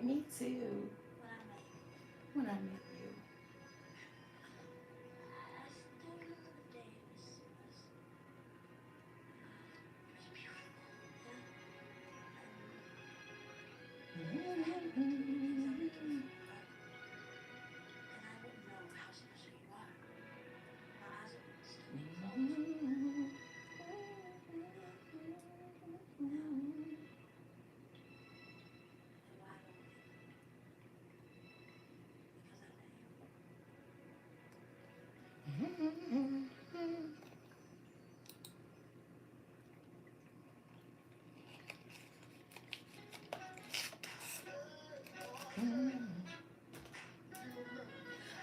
Me too. When I met you.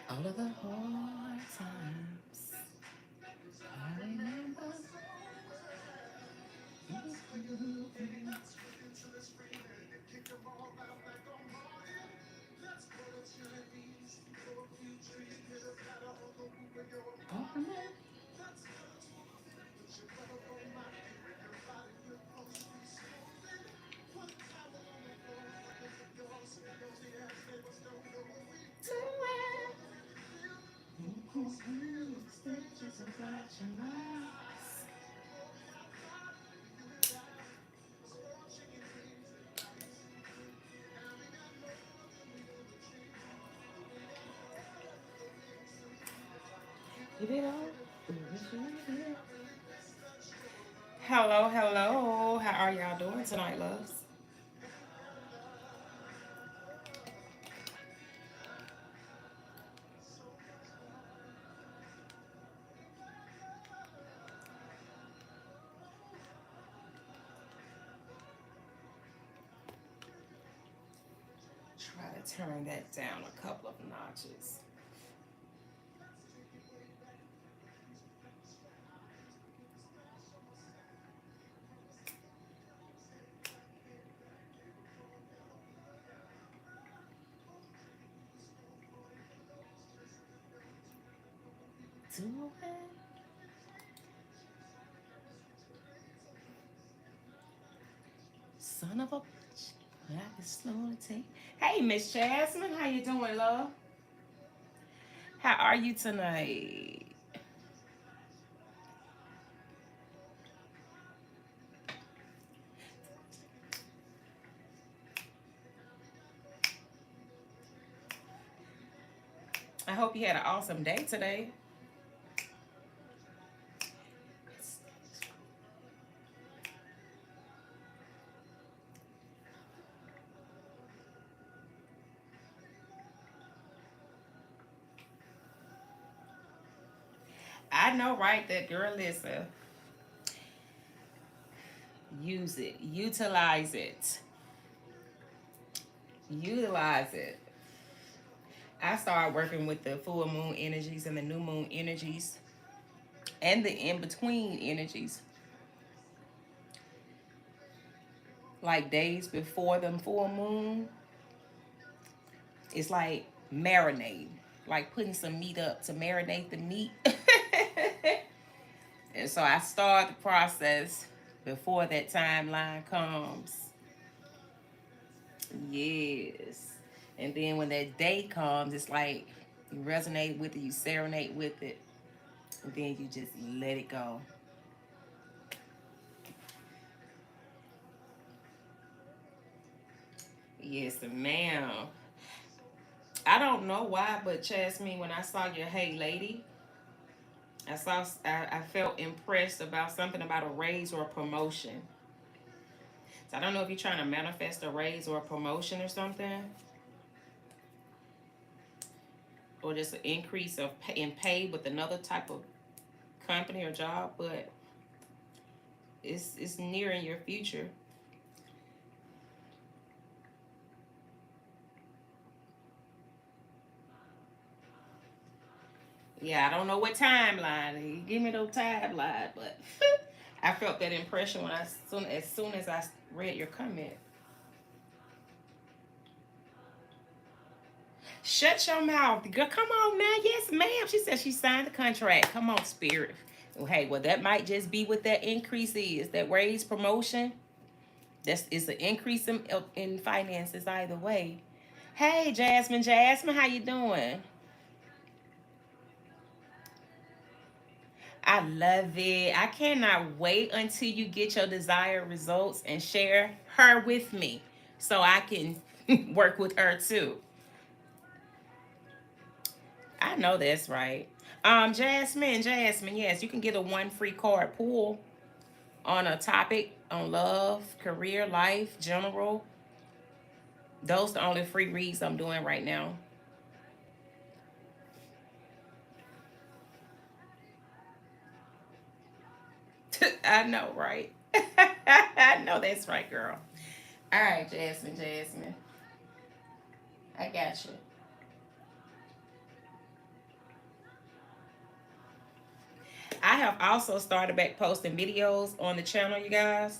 All of the hard times I remember. Hello, hello. How are y'all doing tonight, loves? Try to turn that down a couple of notches. Do it. Son of a bitch. I can slowly take. Hey, Miss Jasmine, how you doing, love? How are you tonight? I hope you had an awesome day today. I know, right? That girl, listen. Use it. Utilize it. Utilize it. I started working with the full moon energies and the new moon energies and the in between energies. Like days before the full moon, it's like marinade, like putting some meat up to marinate the meat. And so I start the process before that timeline comes. Yes. And then when that day comes, it's like you resonate with it, you serenade with it, and then you just let it go. Yes, ma'am. I don't know why, but Jasmine, when I saw your hey lady, I felt impressed about something about a raise or a promotion. So I don't know if you're trying to manifest a raise or a promotion or something, or just an increase in pay with another type of company or job, but it's near in your future. Yeah, I don't know what timeline. Give me no timeline, but I felt that impression when as soon as I read your comment. Shut your mouth, girl. Come on now. Yes, ma'am. She said she signed the contract. Come on, spirit. Well, hey, well, that might just be what that increase is. That raise promotion. That's it's an increase in finances either way. Hey, Jasmine, Jasmine, how you doing? I love it. I cannot wait until you get your desired results and share her with me so I can work with her too. I know that's right. Jasmine, Jasmine, yes, you can get a one free card pull on a topic on love, career, life, general. Those the only free reads I'm doing right now. I know, right? I know that's right, girl. All right, Jasmine, Jasmine. I got you. I have also started back posting videos on the channel, you guys.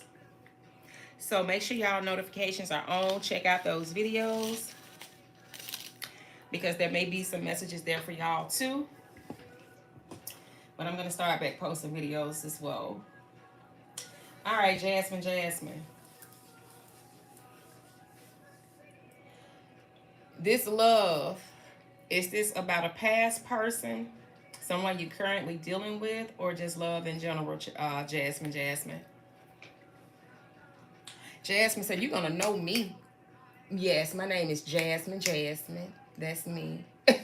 So make sure y'all notifications are on. Check out those videos because there may be some messages there for y'all too. But I'm gonna start back posting videos as well. All right, Jasmine, Jasmine. This love, is this about a past person, someone you're currently dealing with, or just love in general, Jasmine, Jasmine? Jasmine said, you're gonna know me. Yes, my name is Jasmine, Jasmine. That's me. Ah,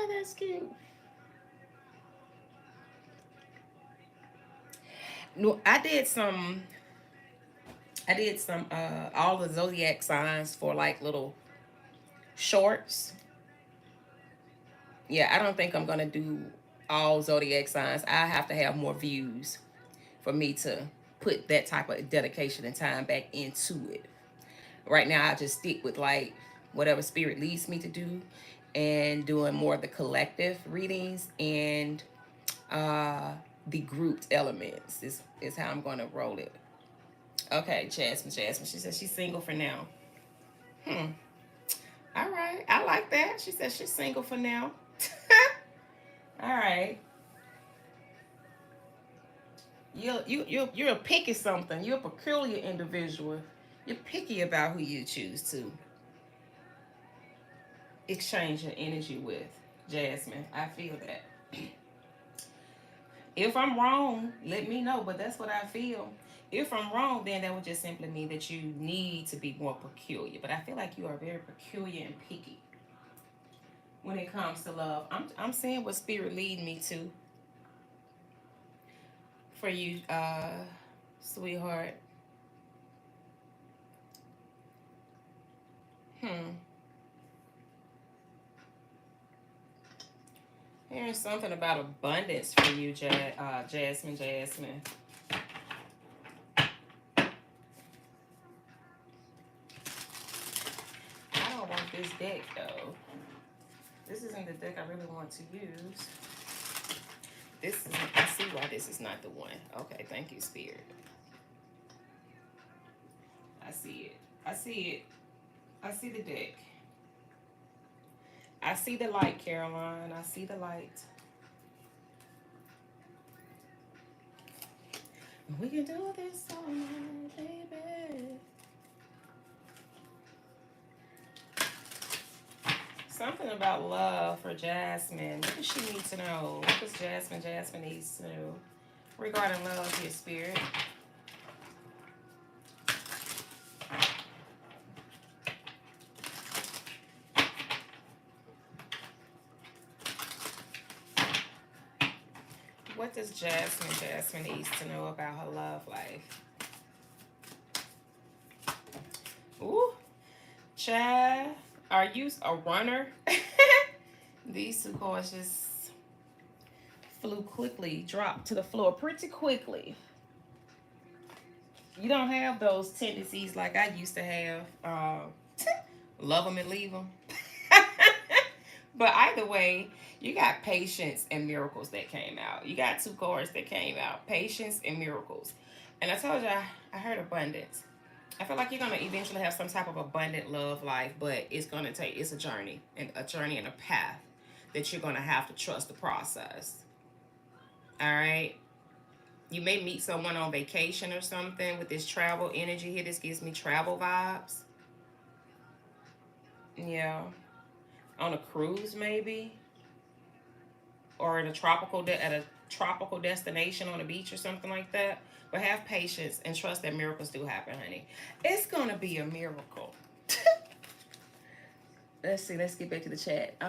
that's cute. No, I did some all the zodiac signs for like little shorts. Yeah, I don't think I'm gonna do all zodiac signs. I have to have more views for me to put that type of dedication and time back into it. Right now, I just stick with like whatever spirit leads me to do, and doing more of the collective readings and uh the grouped elements is how I'm gonna roll it. Okay, Jasmine, Jasmine. She says she's single for now. Hmm. All right. I like that. She says she's single for now. All right. You're a picky something. You're a peculiar individual. You're picky about who you choose to exchange your energy with, Jasmine. I feel that. If I'm wrong, let me know. But that's what I feel. If I'm wrong, then that would just simply mean that you need to be more peculiar. But I feel like you are very peculiar and picky when it comes to love. I'm seeing what spirit lead me to for you, sweetheart. Hmm. Here's something about abundance for you, Jasmine, Jasmine. I don't want this deck though. This isn't the deck I really want to use. This is, I see why this is not the one. Okay, thank you, Spirit. I see it. I see it. I see the deck. I see the light, Caroline. I see the light. We can do this all night, baby. Something about love for Jasmine. What does she need to know? What does Jasmine needs to know regarding love, your spirit? What does Jasmine needs to know about her love life? Ooh, Chad, are you a runner? These two cards just flew quickly, dropped to the floor pretty quickly. You don't have those tendencies like I used to have. Love them and leave them. But either way, you got patience and miracles that came out. You got two cards that came out, patience and miracles. And I told you, I heard abundance. I feel like you're gonna eventually have some type of abundant love life, but it's a journey and a path that you're gonna have to trust the process. All right. You may meet someone on vacation or something with this travel energy here. This gives me travel vibes. Yeah. On a cruise, maybe, or in a tropical at a tropical destination on a beach or something like that. But have patience and trust that miracles do happen, honey. It's gonna be a miracle. Let's see. Let's get back to the chat.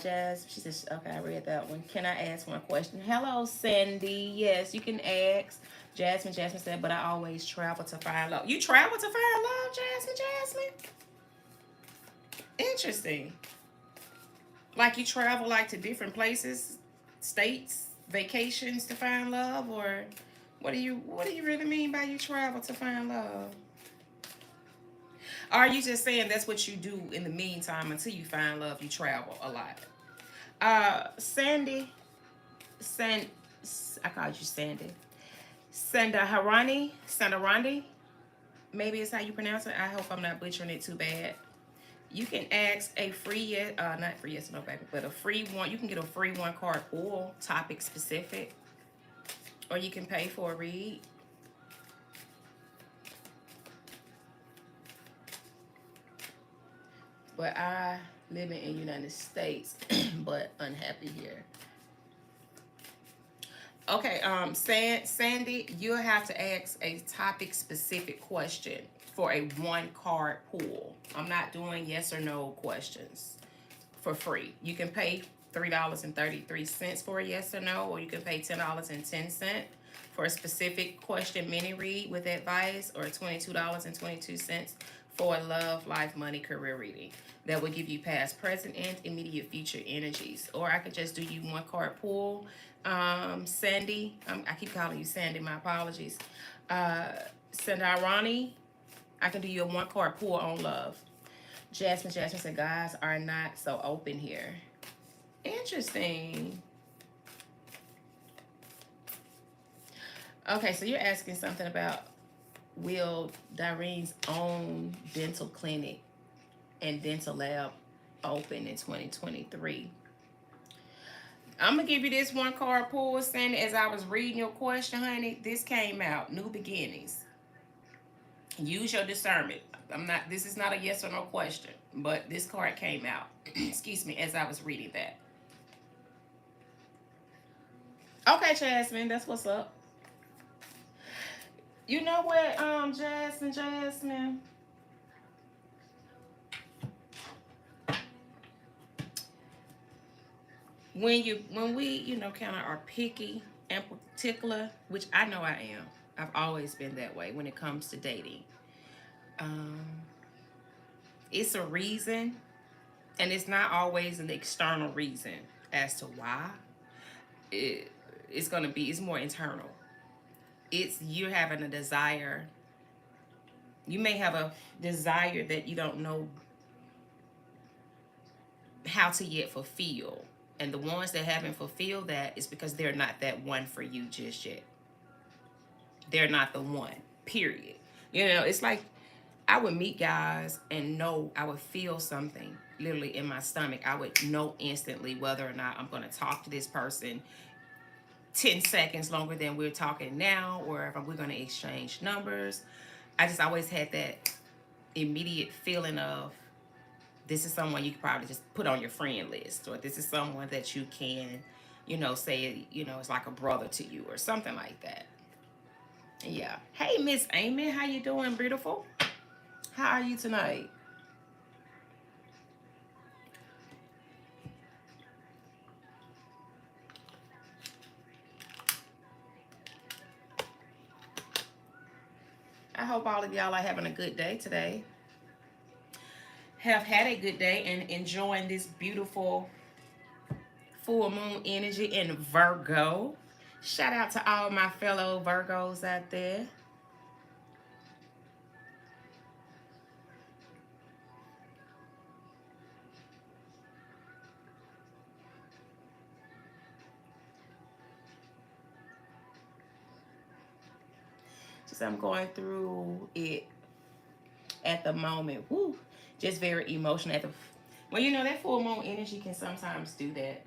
Jazz, she says, okay, I read that one. Can I ask one question? Hello, Sandy. Yes, you can ask. Jasmine said, but I always travel to find love. You travel to find love, Jasmine? Interesting. Like you travel like to different places, states, vacations to find love, or what do you really mean by you travel to find love? Or are you just saying that's what you do in the meantime until you find love? You travel a lot. Sandy, I called you Sandy. Sandarani, maybe it's how you pronounce it. I hope I'm not butchering it too bad. You can ask a free, not free yes or no, baby, but a free one. You can get a free one card or topic specific, or you can pay for a read. But I live in the United States, but unhappy here. Okay, Sandy, you'll have to ask a topic specific question for a one card pool. I'm not doing yes or no questions for free. You can pay $3.33 for a yes or no, or you can pay $10.10 for a specific question mini read with advice, or $22.22 for a love, life, money, career reading. That would give you past, present, and immediate future energies. Or I could just do you one card pool. Sandy, I keep calling you Sandy, my apologies. Sandarani, I can do you a one card pool on love. Jasmine said, guys are not so open here. Interesting. Okay, so you're asking something about will Direne's own dental clinic and dental lab open in 2023? I'm going to give you this one card pull, Sandy. As I was reading your question, honey, this came out. New beginnings. Use your discernment. This is not a yes or no question, but this card came out. Excuse me, as I was reading that. Okay, Jasmine, that's what's up. You know what, Jasmine? When we kind of are picky and particular, which I know I am. I've always been that way when it comes to dating. It's a reason, and it's not always an external reason as to why. It's more internal. It's you're having a desire. You may have a desire that you don't know how to yet fulfill. And the ones that haven't fulfilled that is because they're not that one for you just yet. They're not the one, period. It's like I would meet guys and know, I would feel something literally in my stomach. I would know instantly whether or not I'm going to talk to this person 10 seconds longer than we're talking now, or if we're going to exchange numbers. I just always had that immediate feeling of, this is someone you could probably just put on your friend list, or this is someone that you can, say, it's like a brother to you or something like that. Yeah. Hey, Miss Amy, how you doing, beautiful? How are you tonight? I hope all of y'all are having a good day today. Have had a good day and enjoying this beautiful full moon energy in Virgo. Shout out to all my fellow Virgos out there. Just I'm going through it at the moment. Woo, just very emotional at the. Well, that full moon energy can sometimes do that.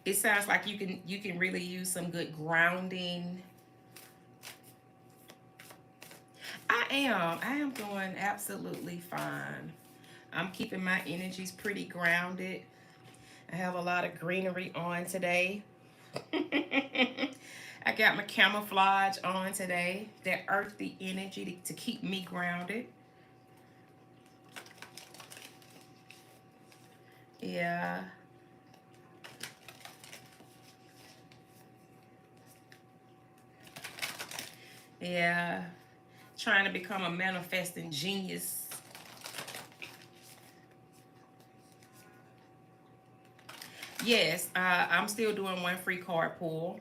It sounds like you can really use some good grounding. I am doing absolutely fine. I'm keeping my energies pretty grounded. I have a lot of greenery on today. I got my camouflage on today. That earthy energy to keep me grounded. Yeah. Yeah. Trying to become a manifesting genius. Yes, I'm still doing one free card pull.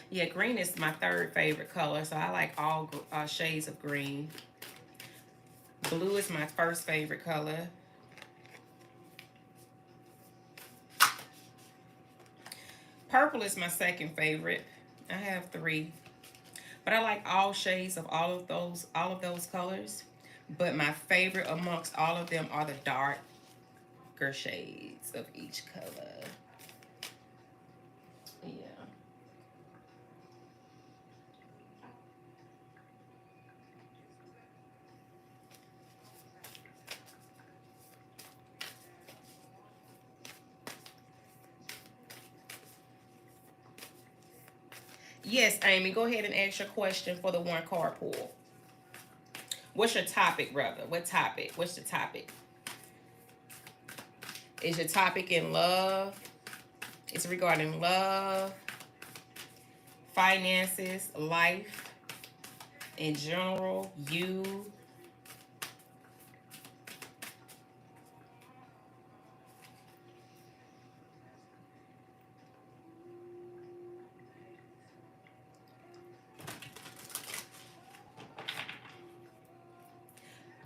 Yeah, green is my third favorite color, so I like all shades of green. Blue is my first favorite color. Purple is my second favorite. I have three. But I like all shades of all of those colors. But my favorite amongst all of them are the darker shades of each color. Yeah. Yes, Amy, go ahead and ask your question for the one card pull. What's your topic, brother? What topic? What's the topic? Is your topic in love? It's regarding love, finances, life in general, you.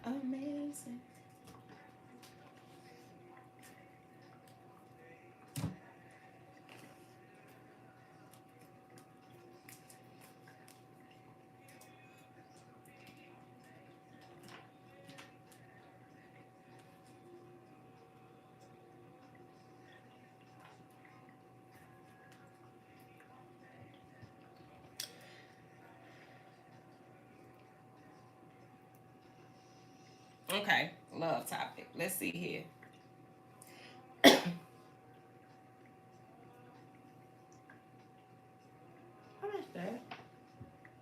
Amazing. Okay, love topic. Let's see here. What is that?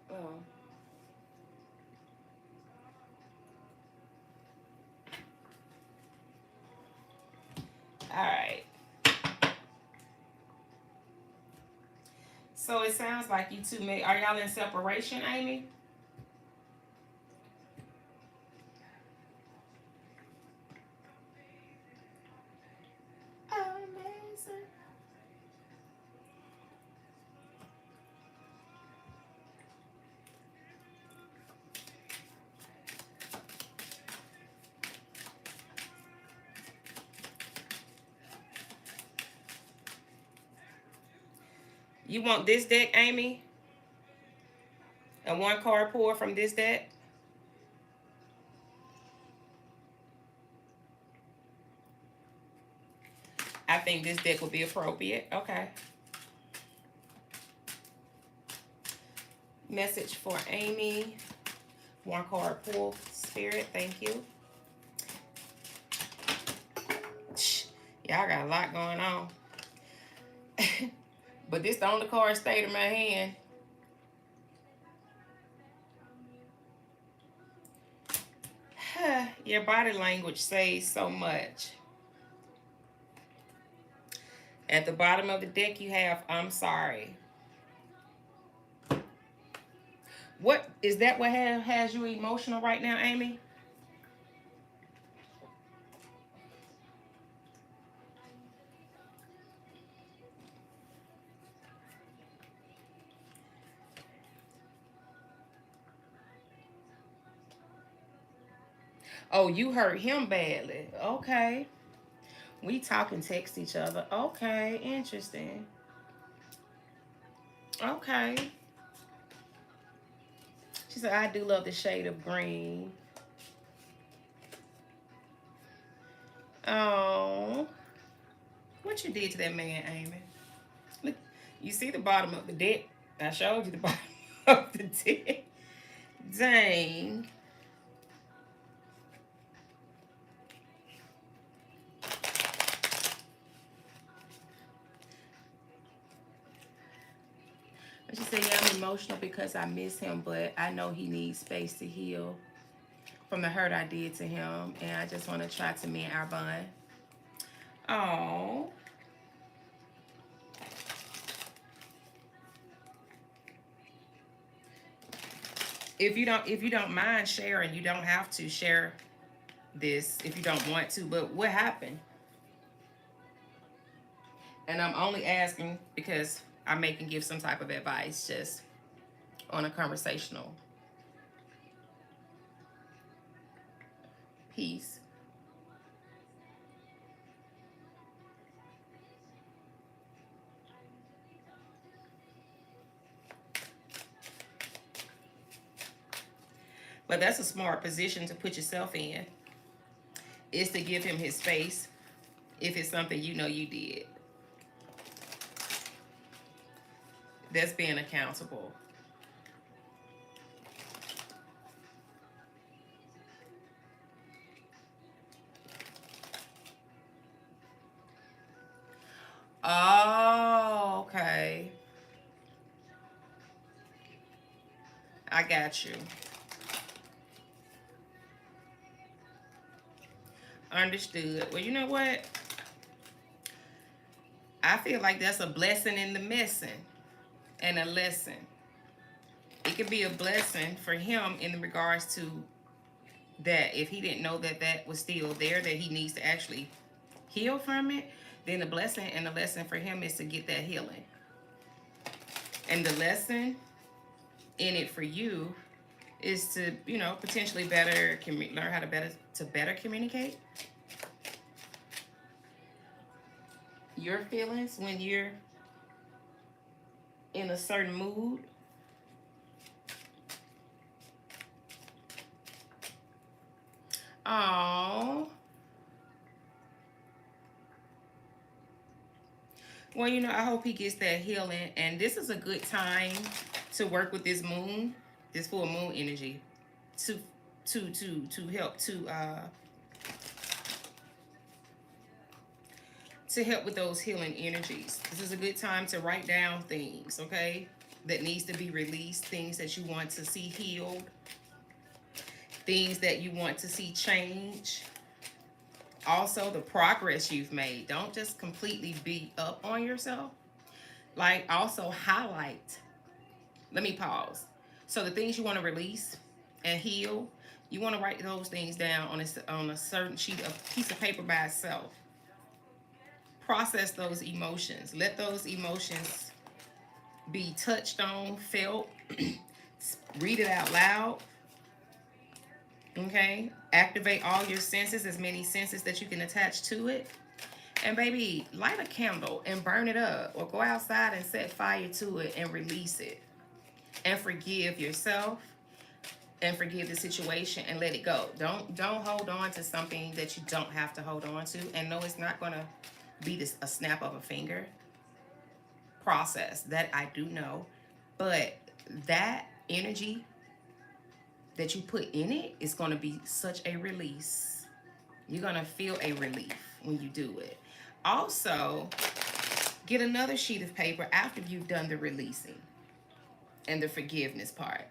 Oh, all right. So it sounds like you two may. Are y'all in separation, Amy? Amazing. You want this deck, Amy? And one card pull from this deck? I think this deck would be appropriate. Okay. Message for Amy. One card pull, Spirit. Thank you. Y'all got a lot going on. But this the only card stayed in my hand. Your body language says so much. At the bottom of the deck, you have I'm sorry. What is that? What has you emotional right now, Amy? Oh, you hurt him badly. Okay. We talk and text each other. Okay, interesting. Okay. She said, I do love the shade of green. Oh, what you did to that man, Amy? Look, you see the bottom of the deck. I showed you the bottom of the deck. Dang. And she said, yeah, I'm emotional because I miss him, but I know he needs space to heal from the hurt I did to him, and I just want to try to mend our bond. Oh. If you don't mind sharing, you don't have to share this if you don't want to, but what happened? And I'm only asking because I may can give some type of advice just on a conversational piece. But that's a smart position to put yourself in, is to give him his space if it's something you know you did. That's being accountable. Oh, okay. I got you. Understood. Well, you know what? I feel like that's a blessing in the messing and a lesson. It could be a blessing for him in regards to that if he didn't know that that was still there, that he needs to actually heal from it, then the blessing and the lesson for him is to get that healing. And the lesson in it for you is to, potentially learn how to better communicate your feelings when you're in a certain mood. Oh. Well, I hope he gets that healing, and this is a good time to work with this moon, this full moon energy, to help to help with those healing energies. This is a good time to write down things, okay, that needs to be released, things that you want to see healed, things that you want to see change. Also, the progress you've made. Don't just completely beat up on yourself. Like, also highlight. Let me pause. So the things you want to release and heal, you want to write those things down on a certain piece of paper by itself. Process those emotions. Let those emotions be touched on, felt. Read it out loud. Okay? Activate all your senses, as many senses that you can attach to it. And baby, light a candle and burn it up, or go outside and set fire to it and release it. And forgive yourself and forgive the situation and let it go. Don't hold on to something that you don't have to hold on to. And no, it's not gonna be a snap of a finger process. That I do know. But that energy that you put in it is going to be such a release. You're going to feel a relief when you do it. Also, get another sheet of paper after you've done the releasing and the forgiveness part,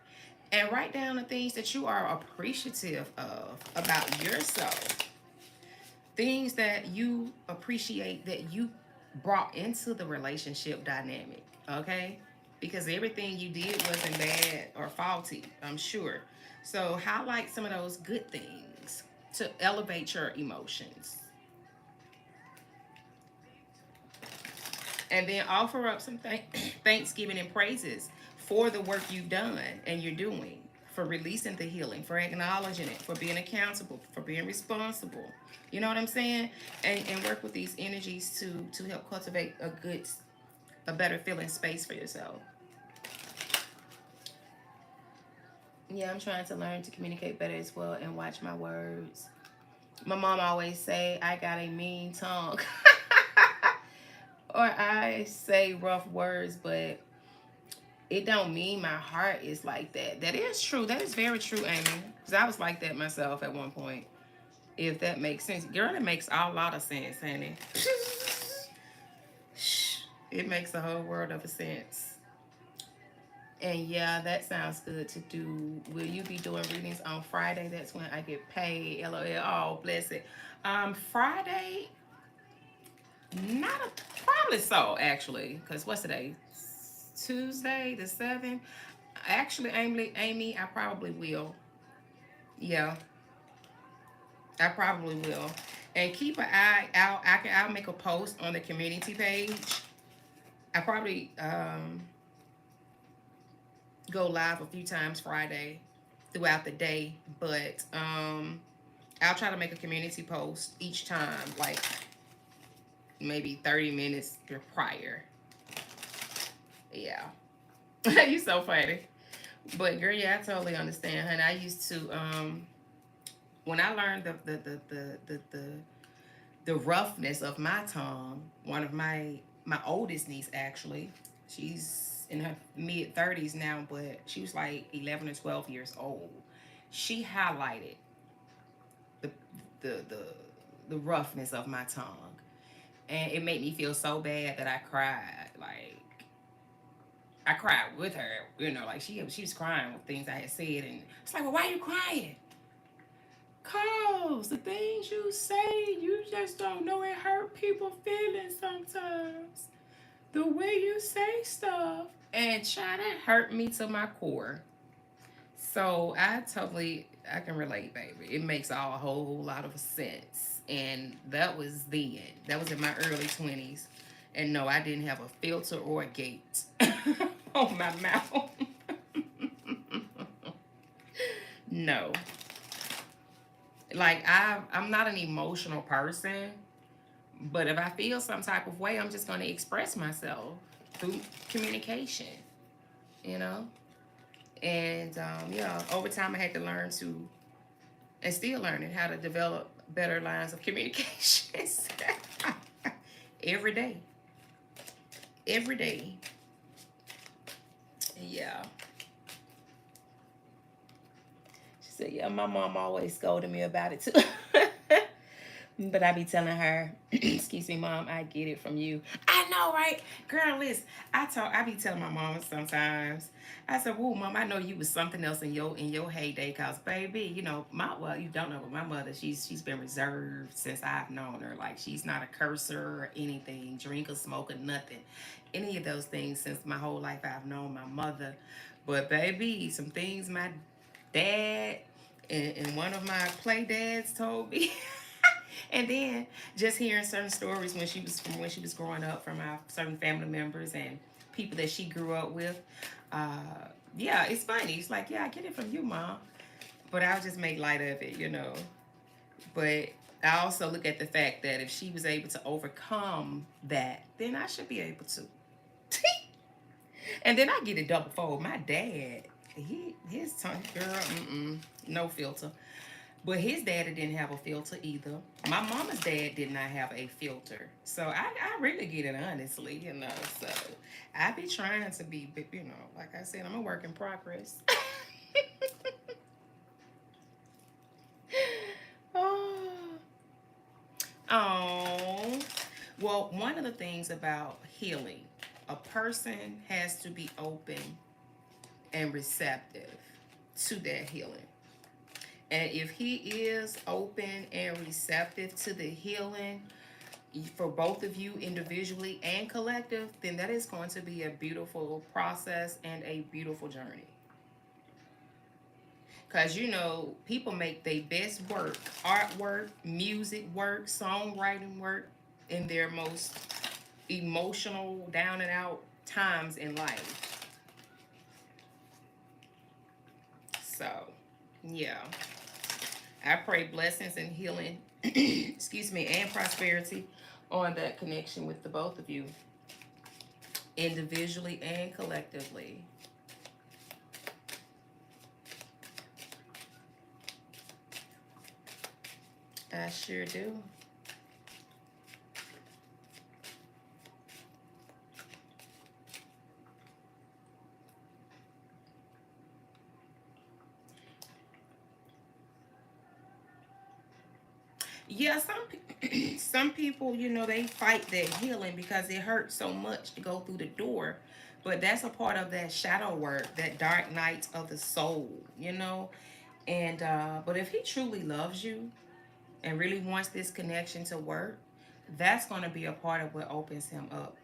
and write down the things that you are appreciative of about yourself. Things that you appreciate that you brought into the relationship dynamic, okay? Because everything you did wasn't bad or faulty, I'm sure. So highlight some of those good things to elevate your emotions. And then offer up some thanksgiving and praises for the work you've done and you're doing, for releasing the healing, for acknowledging it, for being accountable, for being responsible. You know what I'm saying? And work with these energies to help cultivate a better feeling space for yourself. Yeah, I'm trying to learn to communicate better as well and watch my words. My mom always say I got a mean tongue. Or I say rough words, but it don't mean my heart is like that. That is true. That is very true, Amy. Because I was like that myself at one point. If that makes sense. Girl, it makes a lot of sense, honey. It makes a whole world of a sense. And yeah, that sounds good to do. Will you be doing readings on Friday? That's when I get paid. LOL. Oh, bless it. Friday, not a, probably so actually. Cause what's today? Tuesday the 7th. Actually, Amy, I probably will. Yeah, I probably will. And keep an eye out. I'll make a post on the community page. I probably go live a few times Friday throughout the day, but I'll try to make a community post each time, like maybe 30 minutes prior. Yeah. You so funny. But girl, yeah, I totally understand, honey. I used to when I learned the roughness of my tongue, one of my oldest niece actually, she's in her mid 30s now, but she was like 11 or 12 years old. She highlighted the the the the roughness of my tongue, and it made me feel so bad that I cried. Like I cried with her, like she was crying with things I had said, and it's like, well, why are you crying? Cause the things you say, you just don't know, it hurt people feelings sometimes. The way you say stuff, and try to hurt me to my core. So I can relate, baby. It makes a whole lot of sense. And that was then. That was in my early 20s. And no, I didn't have a filter or a gate on my mouth. No. Like I'm not an emotional person, but if I feel some type of way, I'm just going to express myself through communication, you know? And yeah, over time I had to learn to, and still learning how to develop better lines of communications. Every day. Every day. Yeah. She said, yeah, my mom always scolded me about it too. But I be telling her, excuse me, mom, I get it from you. I know, right? Girl, listen, I be telling my mom sometimes. I said, whoa, mom, I know you was something else in your heyday, cause baby, well, you don't know, but my mother, she's been reserved since I've known her. Like she's not a cursor or anything, drink or smoke or nothing. Any of those things since my whole life I've known my mother. But baby, some things my dad and one of my play dads told me. And then just hearing certain stories when she was growing up from our certain family members and people that she grew up with. Yeah, it's funny. It's like, yeah, I get it from you, mom, but I'll just make light of it. But I also look at the fact that if she was able to overcome that, then I should be able to. And then I get it double fold. My dad, his tongue, girl, no filter. But his daddy didn't have a filter either. My mama's dad did not have a filter. So I really get it honestly. So I be trying to be, like I said, I'm a work in progress. Oh. Oh. Well, one of the things about healing, a person has to be open and receptive to that healing. And if he is open and receptive to the healing for both of you individually and collective, then that is going to be a beautiful process and a beautiful journey. Because, people make their best work, artwork, music work, songwriting work in their most emotional, down and out times in life. So, yeah. I pray blessings and healing, excuse me, and prosperity on that connection with the both of you, individually and collectively. I sure do. Yeah, some people, you know, they fight that healing because it hurts so much to go through the door. But that's a part of that shadow work, that dark night of the soul, you know. And but if he truly loves you and really wants this connection to work, that's going to be a part of what opens him up.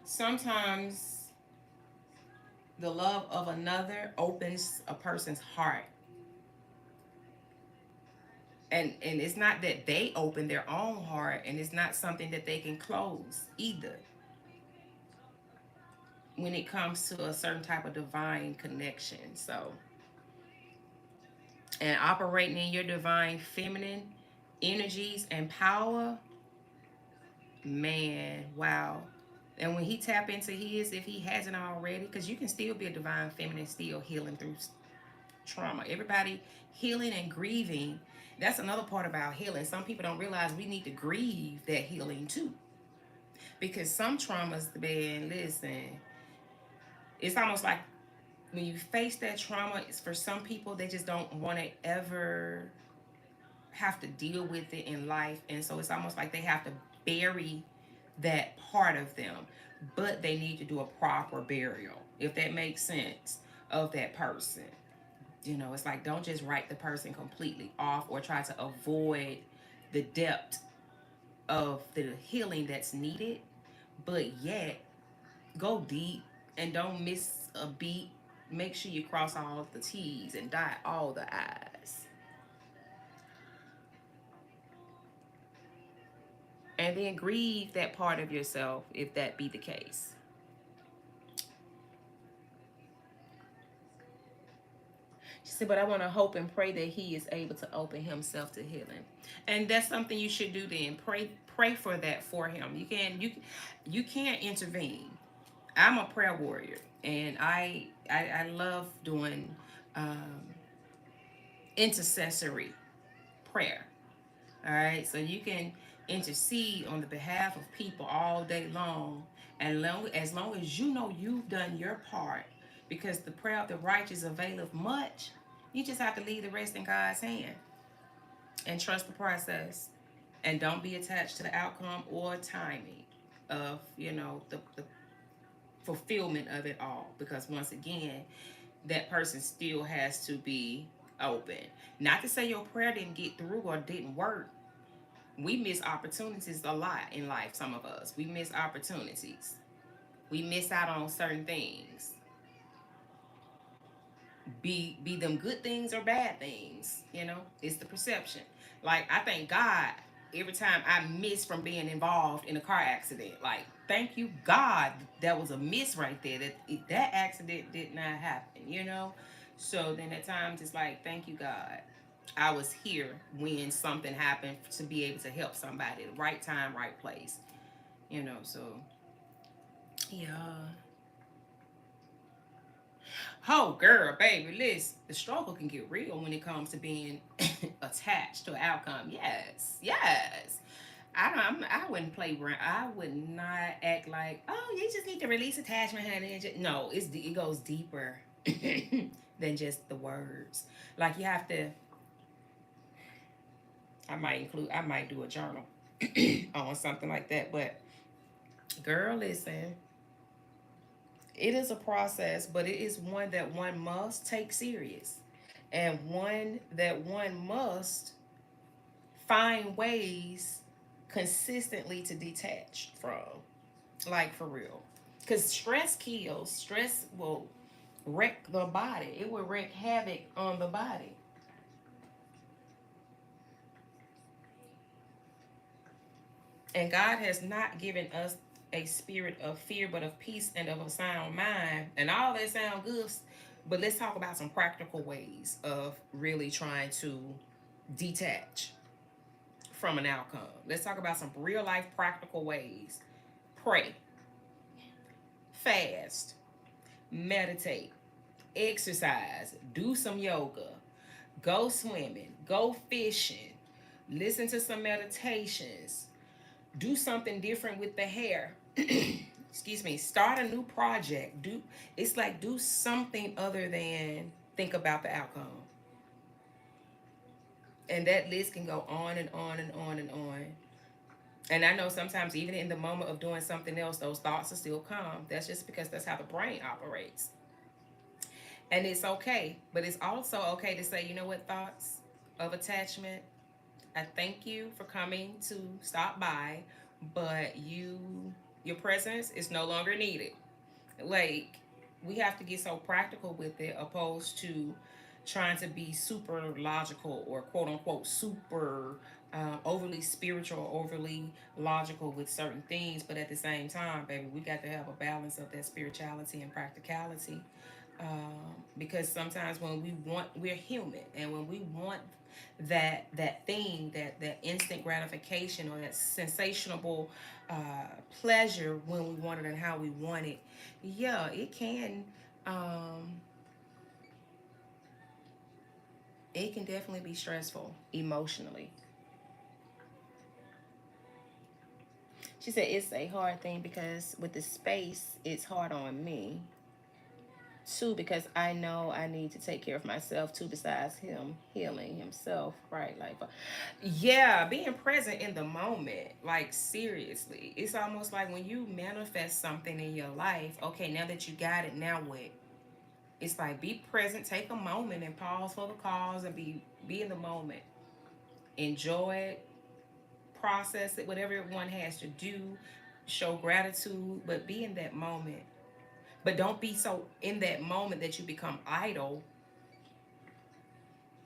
Sometimes the love of another opens a person's heart, and it's not that they open their own heart, and it's not something that they can close either when it comes to a certain type of divine connection. So, and operating in your divine feminine energies and power, man, wow. And when he tap into his, if he hasn't already, because you can still be a divine feminine, still healing through trauma. Everybody healing and grieving. That's another part about healing. Some people don't realize we need to grieve that healing too. Because some traumas, man, listen, it's almost like when you face that trauma, it's for some people, they just don't want to ever have to deal with it in life. And so it's almost like they have to bury that part of them. But they need to do a proper burial, if that makes sense, of that person. You know, it's like, don't just write the person completely off or try to avoid the depth of the healing that's needed, but yet go deep and don't miss a beat. Make sure you cross all of the T's and dot all the I's. And then grieve that part of yourself if that be the case. She said, but I want to hope and pray that he is able to open himself to healing. And that's something you should do then. Pray for that for him. You can't intervene. I'm a prayer warrior, and I love doing um, intercessory prayer. All right, so you can intercede on the behalf of people all day long, and as long as you know you've done your part, because the prayer of the righteous availeth much. You just have to leave the rest in God's hand and trust the process, and don't be attached to the outcome or timing of, you know, the fulfillment of it all, because once again, that person still has to be open. Not to say your prayer didn't get through or didn't work. We miss opportunities a lot in life. Some of us, we miss opportunities, we miss out on certain things, be them good things or bad things. You know, it's the perception. Like, I thank God every time I miss from being involved in a car accident. Like, thank you God, that was a miss right there, that accident did not happen, you know. So then at times it's like, thank you God, I was here when something happened, to be able to help somebody, right time, right place, you know. So yeah. Oh, girl, baby, listen, the struggle can get real when it comes to being attached to an outcome. Yes, yes. I wouldn't play around. I would not act like, oh, you just need to release attachment, honey. No, it goes deeper than just the words. Like, you have to. I might do a journal on something like that. But girl, listen, it is a process, but it is one that one must take serious, and one that one must find ways consistently to detach from. Like, for real. Because stress kills. Stress will wreck the body. It will wreak havoc on the body. And God has not given us a spirit of fear, but of peace and of a sound mind. And all that sound good, but let's talk about some practical ways of really trying to detach from an outcome. Let's talk about some real life practical ways. Pray, fast, meditate, exercise, do some yoga, Go swimming, go fishing, listen to some meditations, do something different with the hair. Excuse me, start a new project. It's like do something other than think about the outcome. And that list can go on and on and on and on. And I know sometimes even in the moment of doing something else, those thoughts will still come. That's just because that's how the brain operates. And it's okay. But it's also okay to say, you know what, thoughts of attachment, I thank you for coming to stop by, but your presence is no longer needed. Like, we have to get so practical with it opposed to trying to be super logical or quote unquote super overly spiritual, overly logical with certain things. But at the same time, baby, we got to have a balance of that spirituality and practicality. Because sometimes when we're human, and when we want that thing, that instant gratification or that sensational uh, pleasure when we want it and how we want it, yeah, um, it can definitely be stressful emotionally. She said it's a hard thing because with the space, it's hard on me. Two, because I know I need to take care of myself too, besides him healing himself, right? Like, yeah, being present in the moment, like, seriously. It's almost like when you manifest something in your life, okay, now that you got it, now what? It's like be present, take a moment and pause for the cause and be in the moment. Enjoy it, process it, whatever one has to do, show gratitude, but be in that moment. But don't be so in that moment that you become idle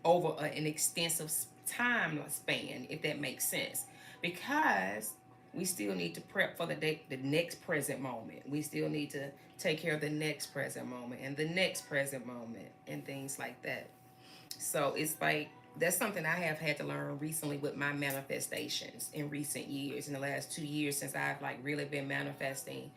over an extensive time span, if that makes sense. Because we still need to prep for the next present moment. We still need to take care of the next present moment and the next present moment and things like that. So it's like that's something I have had to learn recently with my manifestations in recent years, in the last 2 years since I've like really been manifesting,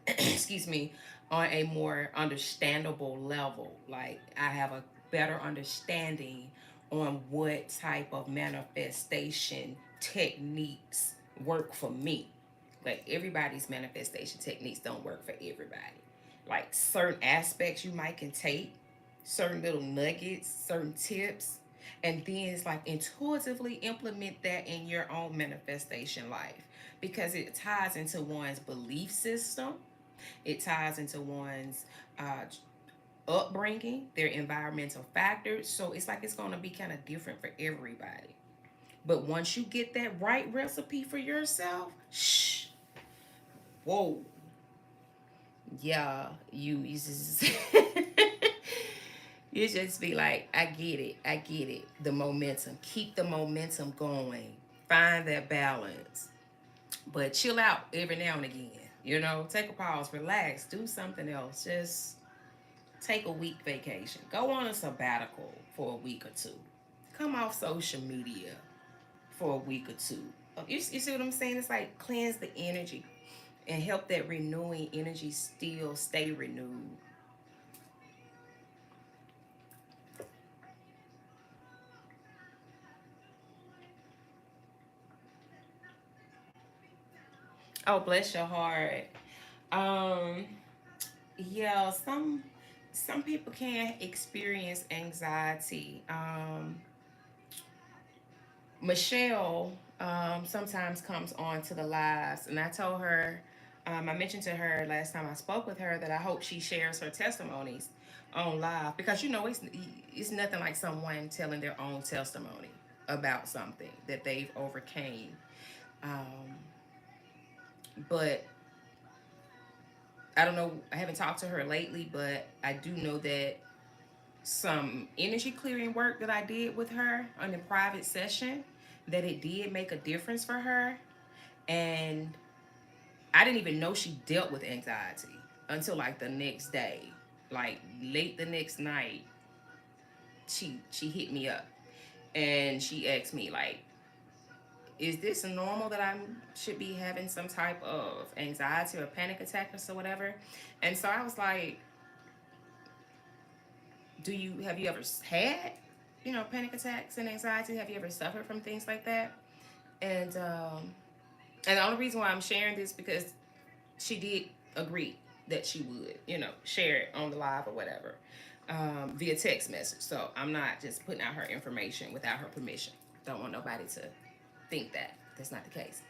excuse me, on a more understandable level. Like I have a better understanding on what type of manifestation techniques work for me. Like everybody's manifestation techniques don't work for everybody. Like certain aspects you might can take, certain little nuggets, certain tips, and then it's like intuitively implement that in your own manifestation life because it ties into one's belief system, it ties into one's uh, upbringing, their environmental factors. So it's like it's going to be kind of different for everybody. But once you get that right recipe for yourself, shh, whoa, yeah, you just you just be like, I get it, I get it. The momentum, keep the momentum going, find that balance, but chill out every now and again. You know, take a pause, relax, do something else. Just take a week vacation. Go on a sabbatical for a week or two. Come off social media for a week or two. You see what I'm saying? It's like cleanse the energy and help that renewing energy still stay renewed. Oh, bless your heart. Um, yeah, some people can experience anxiety. Michelle sometimes comes on to the lives, and I told her, I mentioned to her last time I spoke with her that I hope she shares her testimonies on live because you know it's nothing like someone telling their own testimony about something that they've overcame. Um, but I don't know. I haven't talked to her lately, but I do know that some energy clearing work that I did with her on a private session that it did make a difference for her. And I didn't even know she dealt with anxiety until like the next day, like late the next night. She hit me up and she asked me like, "Is this normal that I should be having some type of anxiety or panic attack or so whatever?" And so I was like, "Do you have you ever had you know, panic attacks and anxiety? Have you ever suffered from things like that? And the only reason why I'm sharing this because she did agree that she would, you know, share it on the live or whatever, via text message. So I'm not just putting out her information without her permission. Don't want nobody to think that that's not the case.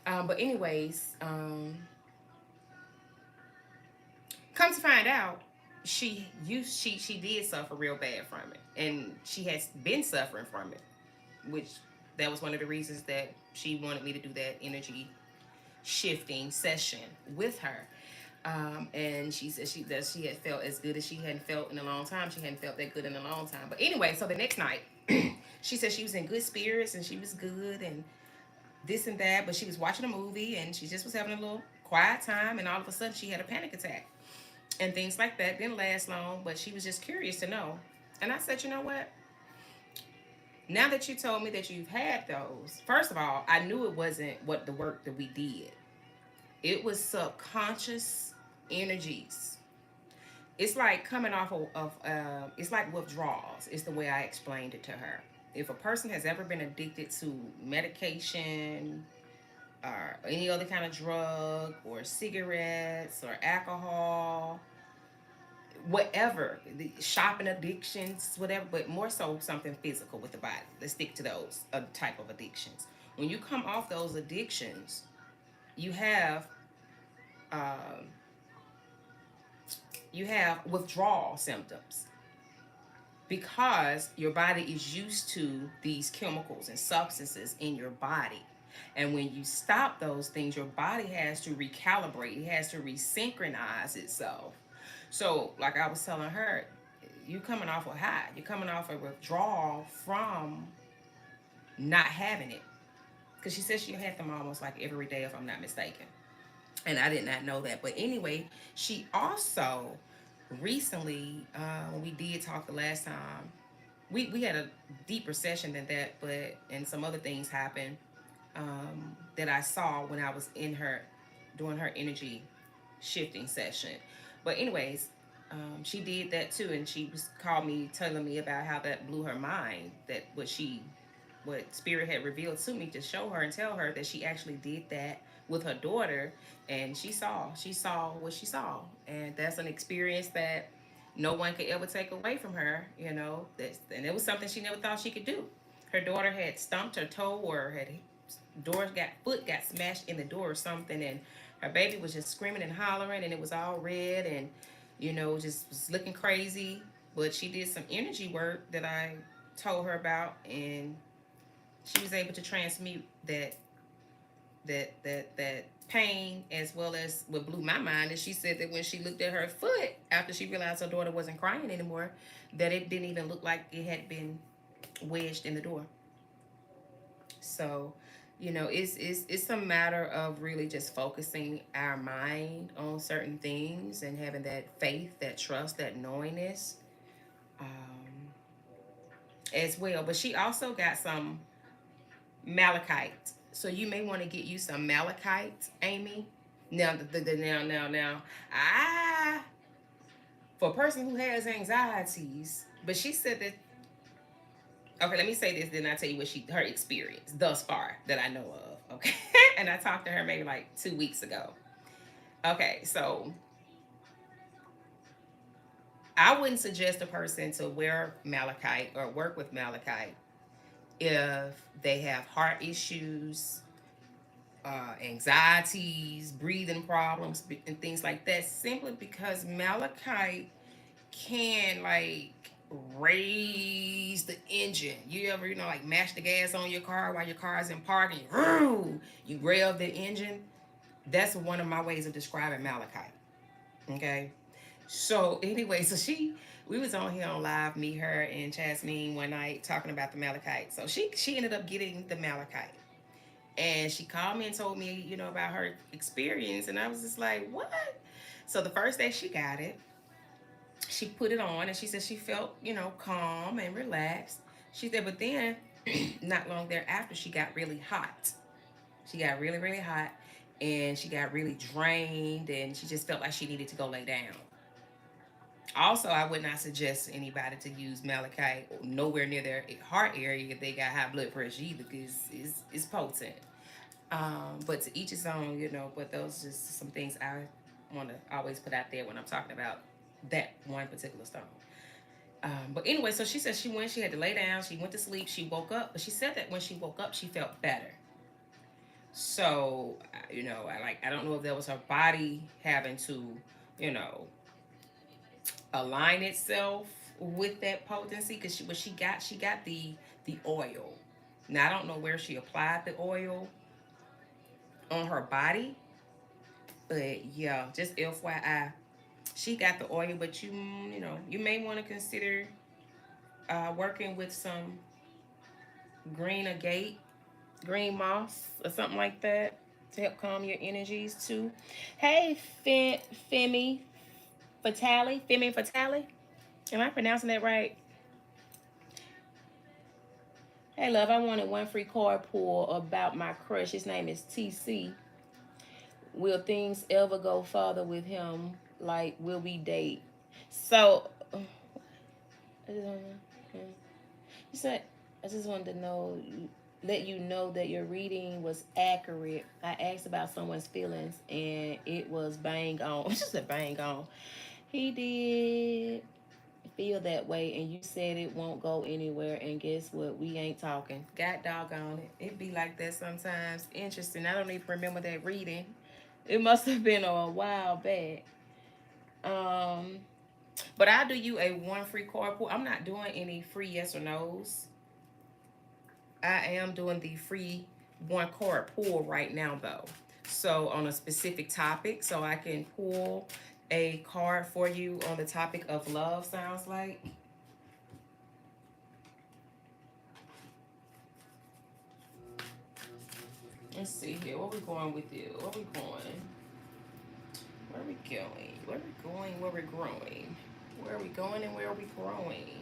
But anyways, come to find out, she did suffer real bad from it, and she has been suffering from it, which that was one of the reasons that she wanted me to do that energy shifting session with her. And she said she had felt as good as she hadn't felt in a long time. She hadn't felt that good in a long time. But anyway, so the next night, she said she was in good spirits and she was good and this and that. But she was watching a movie and she just was having a little quiet time. And all of a sudden, she had a panic attack and things like that. Didn't last long, but she was just curious to know. And I said, you know what? Now that you told me that you've had those, first of all, I knew it wasn't what the work that we did. It was subconscious energies. It's like coming off it's like withdrawals. It's the way I explained it to her. If a person has ever been addicted to medication or any other kind of drug or cigarettes or alcohol, whatever, the shopping addictions, whatever, but more so something physical with the body. Let's stick to those type of addictions. When you come off those addictions, you have um, you have withdrawal symptoms because your body is used to these chemicals and substances in your body. And when you stop those things, your body has to recalibrate, it has to resynchronize itself. So, like I was telling her, you coming off a high, you're coming off a withdrawal from not having it. Because she said she had them almost like every day, if I'm not mistaken. And I did not know that. But anyway, she also recently, when we did talk the last time, we had a deeper session than that, but and some other things happened that I saw when I was in her doing her energy shifting session. But anyways, she did that too, and she was called me telling me about how that blew her mind. That what Spirit had revealed to me to show her and tell her that she actually did that with her daughter, and she saw what she saw, and that's an experience that no one could ever take away from her. You know, and it was something she never thought she could do. Her daughter had stumped her toe or had foot got smashed in the door or something, and her baby was just screaming and hollering, and it was all red, and just was looking crazy. But she did some energy work that I told her about, and she was able to transmute that pain, as well as what blew my mind is she said that when she looked at her foot after she realized her daughter wasn't crying anymore, that it didn't even look like it had been wedged in the door. So, it's a matter of really just focusing our mind on certain things and having that faith, that trust, that knowingness, um, as well. But she also got some malachite, so you may want to get you some malachite, Amy. Now, now, for a person who has anxieties, but she said that. Okay, let me say this, then I tell you what her experience thus far that I know of. Okay, and I talked to her maybe like 2 weeks ago. Okay, so I wouldn't suggest a person to wear malachite or work with malachite if they have heart issues, anxieties, breathing problems, and things like that, simply because malachite can raise the engine. You ever, like mash the gas on your car while your car is in park and you rev the engine? That's one of my ways of describing malachite. Okay. So anyway, we was on here on live, me, her, and Jasmine one night talking about the malachite. So she ended up getting the malachite. And she called me and told me, about her experience. And I was just like, what? So the first day she got it, she put it on and she said she felt, calm and relaxed. She said, but then not long thereafter, she got really hot. She got really, really hot and she got really drained and she just felt like she needed to go lay down. Also, I would not suggest anybody to use malachite nowhere near their heart area if they got high blood pressure either, because it's potent. But to each his own, you know. But those are just some things I want to always put out there when I'm talking about that one particular stone. But anyway, so she said she had to lay down, she went to sleep, she woke up, but she said that when she woke up, she felt better. So, you know, I don't know if that was her body having to, you know, align itself with that potency, because she got the oil. Now I don't know where she applied the oil on her body, but yeah, just FYI, she got the oil, but you know, you may want to consider working with some green agate, green moss, or something like that to help calm your energies too. Hey, Femi Fatale. Am I pronouncing that right? Hey, love, I wanted one free card pull about my crush. His name is TC. Will things ever go farther with him? Like, will we date? So, I just wanna, you said, I just wanted to know, let you know that your reading was accurate. I asked about someone's feelings and it was bang on. Just a bang on. He did feel that way, and you said it won't go anywhere, and guess what, we ain't talking. God doggone it, it be like that sometimes. Interesting. I don't even remember that reading. It must have been a while back. um but I'll do you a one free card pull. I'm not doing any free yes or no's. I am doing the free one card pull right now though, so on a specific topic, so I can pull a card for you on the topic of love. Sounds like, let's see here. Where we going with you? Where we going? Where are we going? Where are we going? Where we're growing? Where are we going and where are we growing?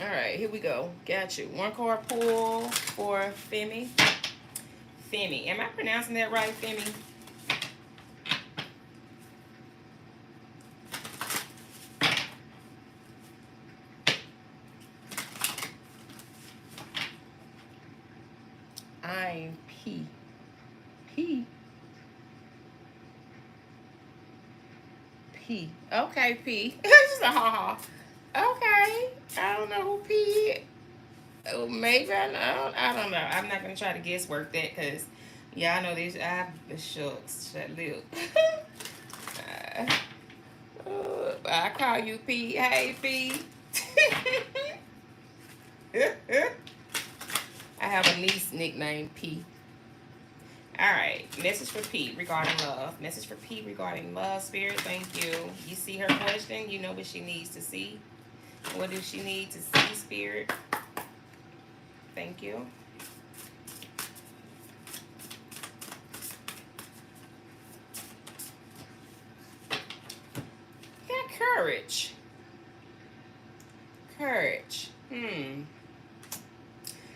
All right, here we go. Got you. One card pull for Femi. Femi. Am I pronouncing that right, Femi? I'm P. P. P. Okay, P. Just a ha ha. Okay. I don't know who P is. Oh, maybe I don't know. I'm not gonna try to guesswork that, because yeah, I know this. I shucks. Shut lip. I call you P. Hey, P. I have a niece nicknamed P. All right. Message for P regarding love. Message for P regarding love. Spirit, thank you. You see her question. You know what she needs to see. What does she need to see, Spirit? Thank you. Got courage. Courage.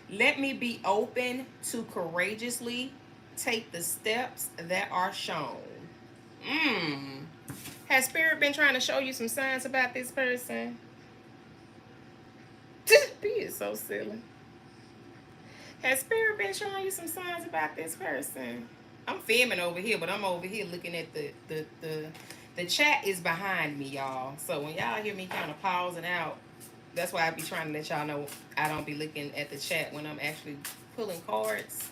Let me be open to courageously take the steps that are shown. Has Spirit been trying to show you some signs about this person? P is so silly. Has Spirit been showing you some signs about this person? I'm filming over here, but I'm over here looking at the chat is behind me, y'all. So when y'all hear me kind of pausing out, that's why I be trying to let y'all know I don't be looking at the chat when I'm actually pulling cards.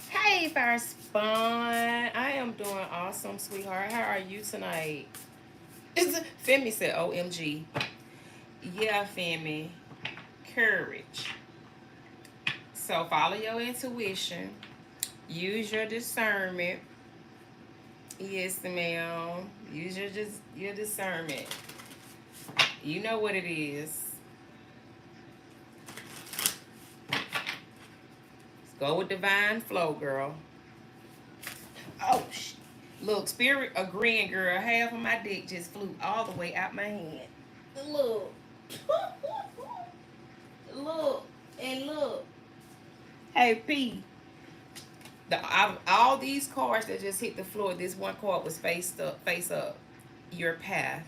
Hey, Fire Spawn. I am doing awesome, sweetheart. How are you tonight? Femi said, OMG. Yeah, Femi. Courage. So follow your intuition. Use your discernment. Yes, ma'am. Use your discernment. You know what it is. Go with divine flow, girl. Oh, look, Spirit agreeing, girl. Half of my dick just flew all the way out my hand. Look. Look. And look. Hey, P. All these cards that just hit the floor, this one card was face up. Your path.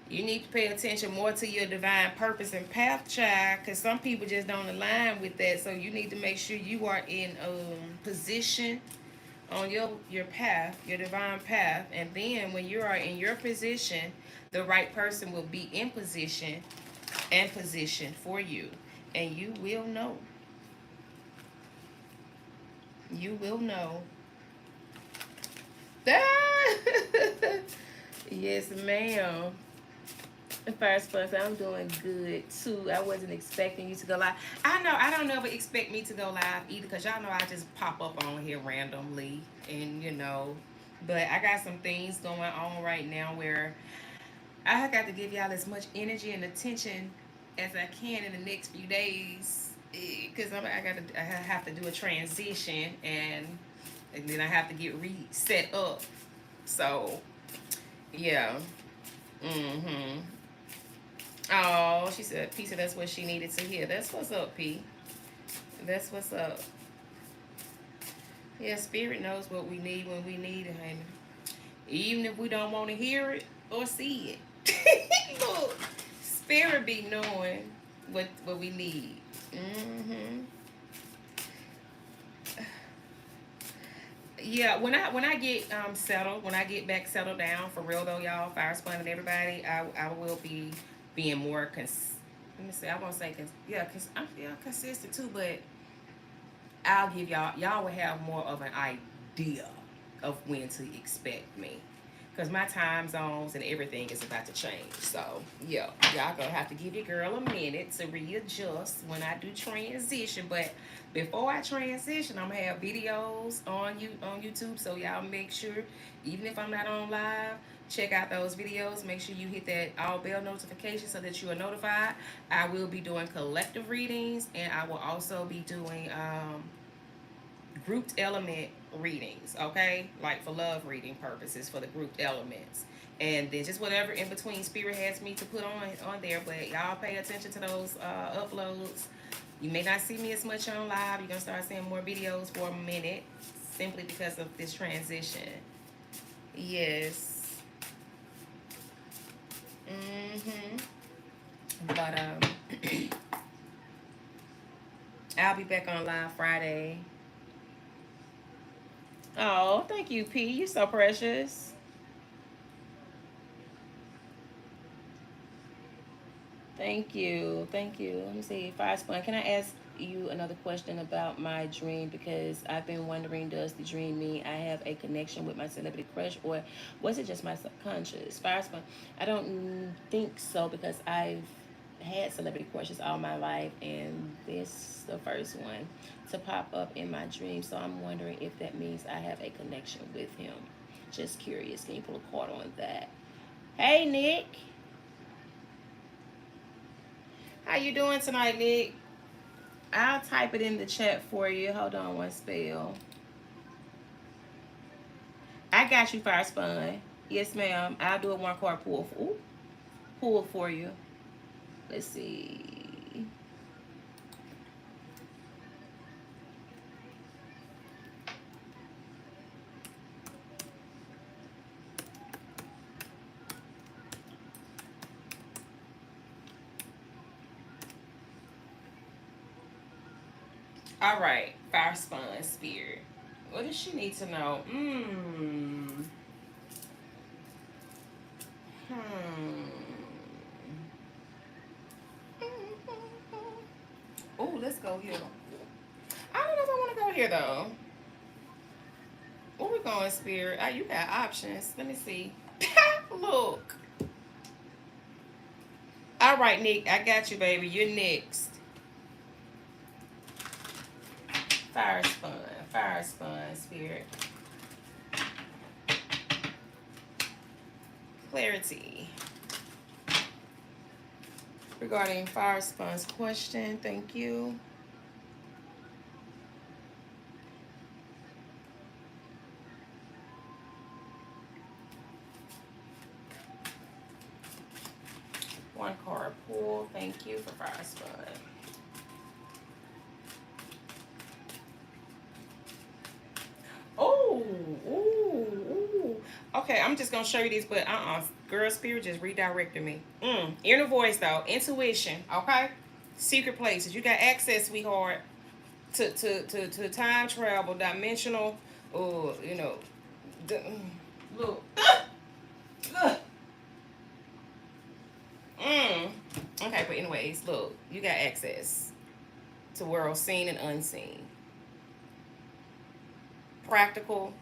You need to pay attention more to your divine purpose and path, child, because some people just don't align with that. So you need to make sure you are in position on your path, your divine path, and then when you are in your position, the right person will be in position and position for you, and you will know. You will know. Ah! Yes, ma'am. First person, I'm doing good too. I wasn't expecting you to go live. I know I don't ever expect me to go live either, because y'all know I just pop up on here randomly, and but I got some things going on right now where I got to give y'all as much energy and attention as I can in the next few days, because I have to do a transition, and then I have to get reset up. So yeah. Mm-hmm. Oh, she said, P said that's what she needed to hear. That's what's up, P. That's what's up. Yeah, Spirit knows what we need when we need it, honey. Even if we don't want to hear it or see it. Look, Spirit be knowing what we need. Mm-hmm. Yeah, when I get settled, when I get back settled down for real though, y'all, Fire Spun and everybody, I will be being more let me see, I won't say I'm consistent too, but I'll give y'all will have more of an idea of when to expect me, because my time zones and everything is about to change. So yeah, y'all gonna have to give your girl a minute to readjust when I do transition. But before I transition, I'm gonna have videos on YouTube, so y'all make sure, even if I'm not on live, check out those videos. Make sure you hit that all bell notification so that you are notified. I will be doing collective readings, and I will also be doing grouped element readings, okay? Like for love reading purposes, for the grouped elements. And then just whatever in between Spirit has me to put on there. But y'all pay attention to those uploads. You may not see me as much on live. You're going to start seeing more videos for a minute, simply because of this transition. Yes. Mm-hmm. But I'll be back on live Friday. Oh, thank you, P. You're so precious. Thank you. Thank you. Let me see. Fire Spun, can I ask you another question about my dream? Because I've been wondering, does the dream mean I have a connection with my celebrity crush, or was it just my subconscious? Fire Spun, I don't think so, because I've had celebrity crushes all my life, and this is the first one to pop up in my dream. So I'm wondering if that means I have a connection with him. Just curious. Can you pull a card on that? Hey, Nick. How you doing tonight, Nick? I'll type it in the chat for you. Hold on one spell. I got you, Fire Spun. Yes, ma'am. I'll do a one card pull. Pull for you. Let's see. All right, Fire Spun Spirit. What does she need to know? Oh, let's go here. I don't know if I want to go here though. Where we going, Spirit? Oh, you got options. Let me see. Look. All right, Nick. I got you, baby. You're next. Fire Spun, Spirit. Clarity. Regarding Fire Spun's question, thank you. One card pull, thank you for Fire Spun. Okay, I'm just gonna show you this, but girl, spirit just redirected me. Inner voice though, intuition. Okay, secret places. You got access, sweetheart, to time travel, dimensional, or look. Mm. Okay, but anyways, look, you got access to worlds seen and unseen, practical,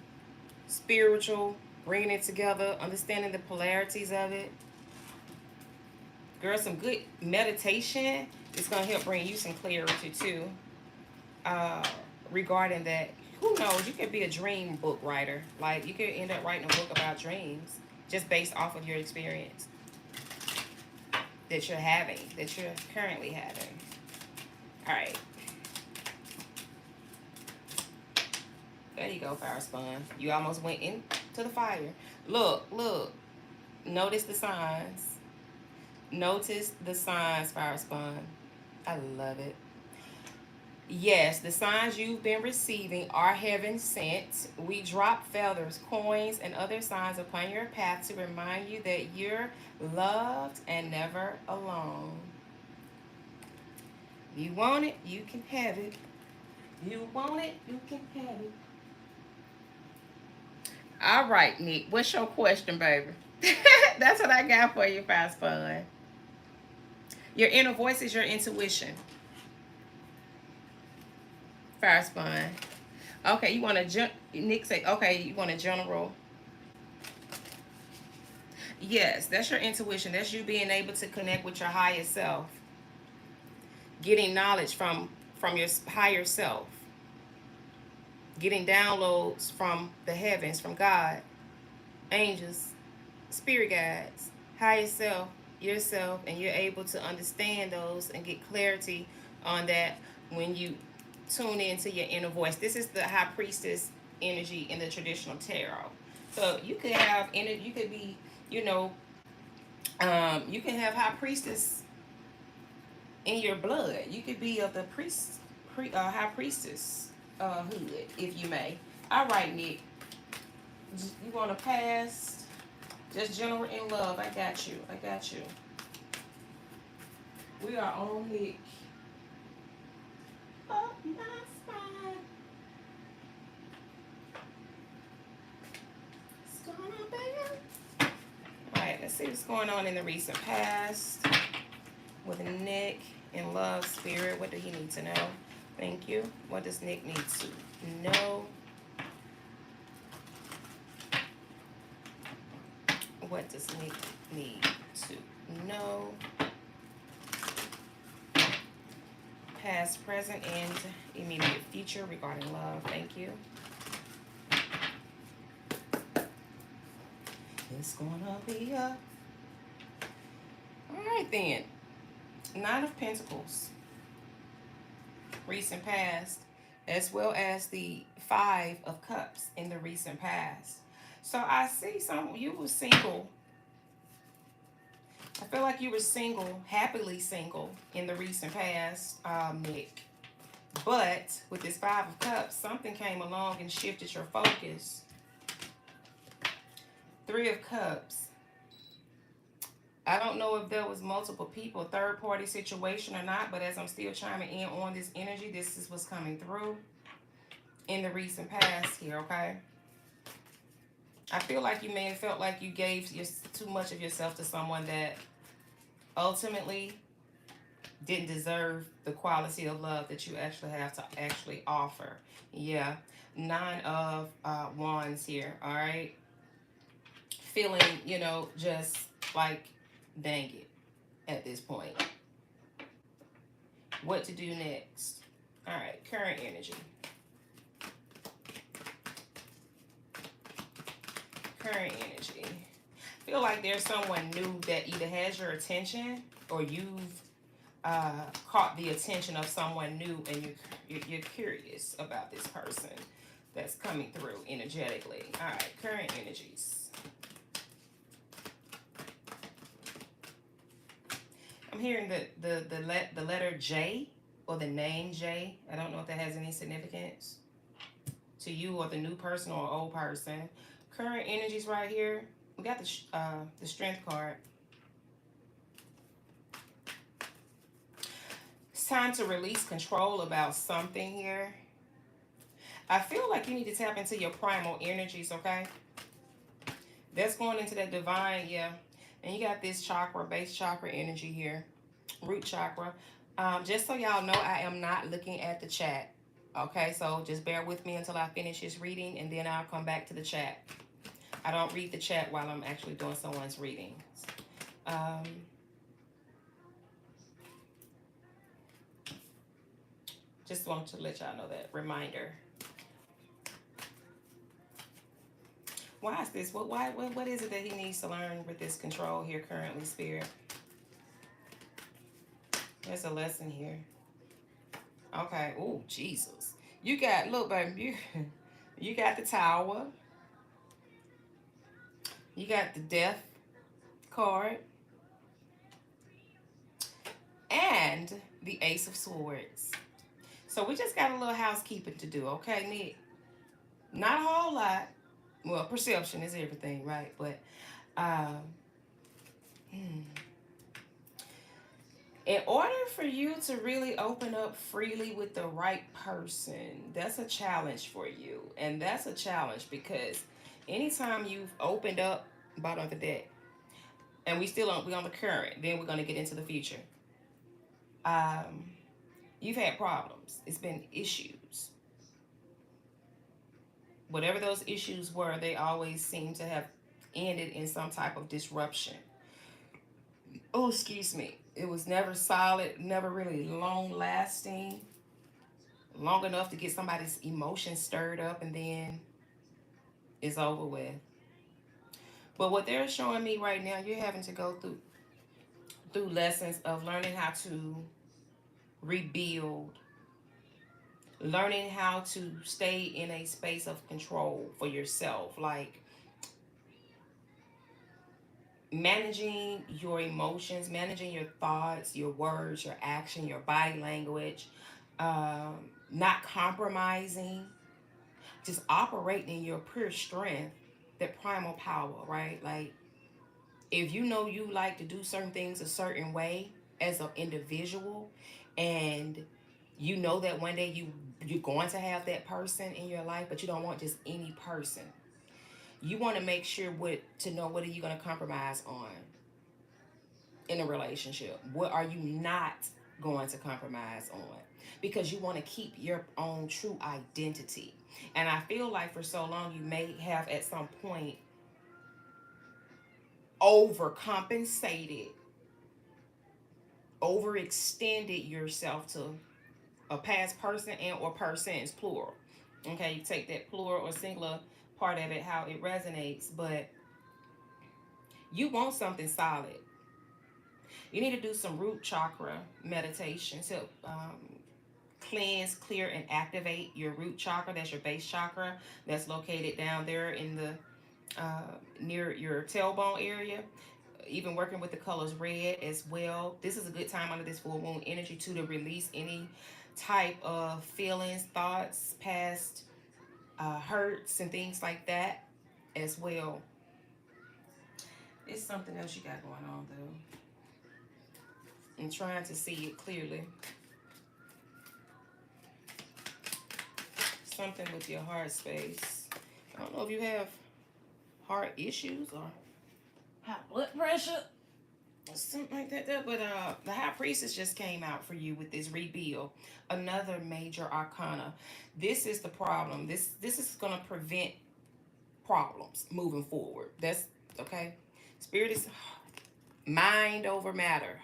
spiritual, bringing it together, understanding the polarities of it. Girl, some good meditation is gonna help bring you some clarity too. Uh, Regarding that, who knows? You could be a dream book writer. Like you could end up writing a book about dreams just based off of your experience that you're having, that you're currently having. All right. There you go, fire spawn. You almost went into the fire. Look, look. Notice the signs. Notice the signs, fire spawn. I love it. Yes, the signs you've been receiving are heaven sent. We drop feathers, coins, and other signs upon your path to remind you that you're loved and never alone. You want it, you can have it. You want it, you can have it. All right, Nick. What's your question, baby? That's what I got for you, fast fun. Your inner voice is your intuition. Fast fun. Okay, you want to Nick say, okay, you want a general. Yes, that's your intuition. That's you being able to connect with your higher self. Getting knowledge from your higher self. Getting downloads from the heavens, from God, angels, spirit guides, higher self, yourself, and you're able to understand those and get clarity on that when you tune into your inner voice. This is the high priestess energy in the traditional tarot. So you could have you could be, you can have high priestess in your blood. You could be of the high priestess hood, if you may. All right, Nick. You want to pass? Just general in love. I got you. I got you. We are on Nick. Oh, my spine. What's going on, baby? All right, let's see what's going on in the recent past with Nick in love, spirit. What do he need to know? Thank you. What does Nick need to know? What does Nick need to know? Past, present, and immediate future regarding love. Thank you. It's gonna be up. All right then. 9 of Pentacles. Recent past, as well as the 5 of Cups in the recent past. So I see you were single. I feel like you were single, happily single in the recent past, Nick. But with this 5 of Cups, something came along and shifted your focus. 3 of Cups. I don't know if there was multiple people, third-party situation or not, but as I'm still chiming in on this energy, this is what's coming through in the recent past here, okay? I feel like you may have felt like you gave too much of yourself to someone that ultimately didn't deserve the quality of love that you actually have to actually offer. Yeah, 9 of Wands here, all right? Feeling, just like, dang it, at this point. What to do next? All right, current energy. Current energy. Feel like there's someone new that either has your attention or you've caught the attention of someone new, and you're curious about this person that's coming through energetically. All right, current energies. I'm hearing the letter J or the name J. I don't know if that has any significance to you or the new person or old person, Current energies right here. We got the Strength card. It's time to release control about something here. I feel like you need to tap into your primal energies, okay? That's going into that divine, yeah. And you got this chakra, base chakra energy here. Root chakra. Just so y'all know, I am not looking at the chat. Okay, so just bear with me until I finish this reading, and then I'll come back to the chat. I don't read the chat while I'm actually doing someone's reading. Just want to let y'all know that. Reminder. Why is this? What is it that he needs to learn with this control here currently, Spirit? There's a lesson here. Okay. Oh, Jesus. You got, look, baby, you got the Tower. You got the Death card. And the Ace of Swords. So we just got a little housekeeping to do, okay, Nick? Not a whole lot. Well, perception is everything, right? But in order for you to really open up freely with the right person, that's a challenge for you. And that's a challenge because anytime you've opened up, bottom of the deck, and we on the current, then we're going to get into the future. You've had problems. It's been issues. Whatever those issues were, they always seem to have ended in some type of disruption. Oh, excuse me. It was never solid, never really long lasting, long enough to get somebody's emotions stirred up, and then it's over with. But what they're showing me right now, you're having to go through lessons of learning how to rebuild, learning how to stay in a space of control for yourself, like managing your emotions, managing your thoughts, your words, your action, your body language, not compromising, just operating in your pure strength, that primal power, right? Like, if you know you like to do certain things a certain way as an individual, and you know that one day you're going to have that person in your life, but you don't want just any person. You want to make sure to know what are you going to compromise on in a relationship. What are you not going to compromise on? Because you want to keep your own true identity. And I feel like for so long you may have at some point overcompensated, overextended yourself to a past person and or persons, plural. Okay, you take that plural or singular part of it, how it resonates, but you want something solid. You need to do some root chakra meditation to cleanse, clear, and activate your root chakra. That's your base chakra. That's located down there in the near your tailbone area. Even working with the colors red as well. This is a good time under this full moon energy too to release any type of feelings, thoughts, past hurts, and things like that as well. It's something else you got going on though. I'm trying to see it clearly. Something with your heart space. I don't know if you have heart issues or high blood pressure or something like that. But the High Priestess just came out for you with this rebuild. Another major arcana. This is the problem. This is going to prevent problems moving forward. That's okay. Spirit is mind over matter.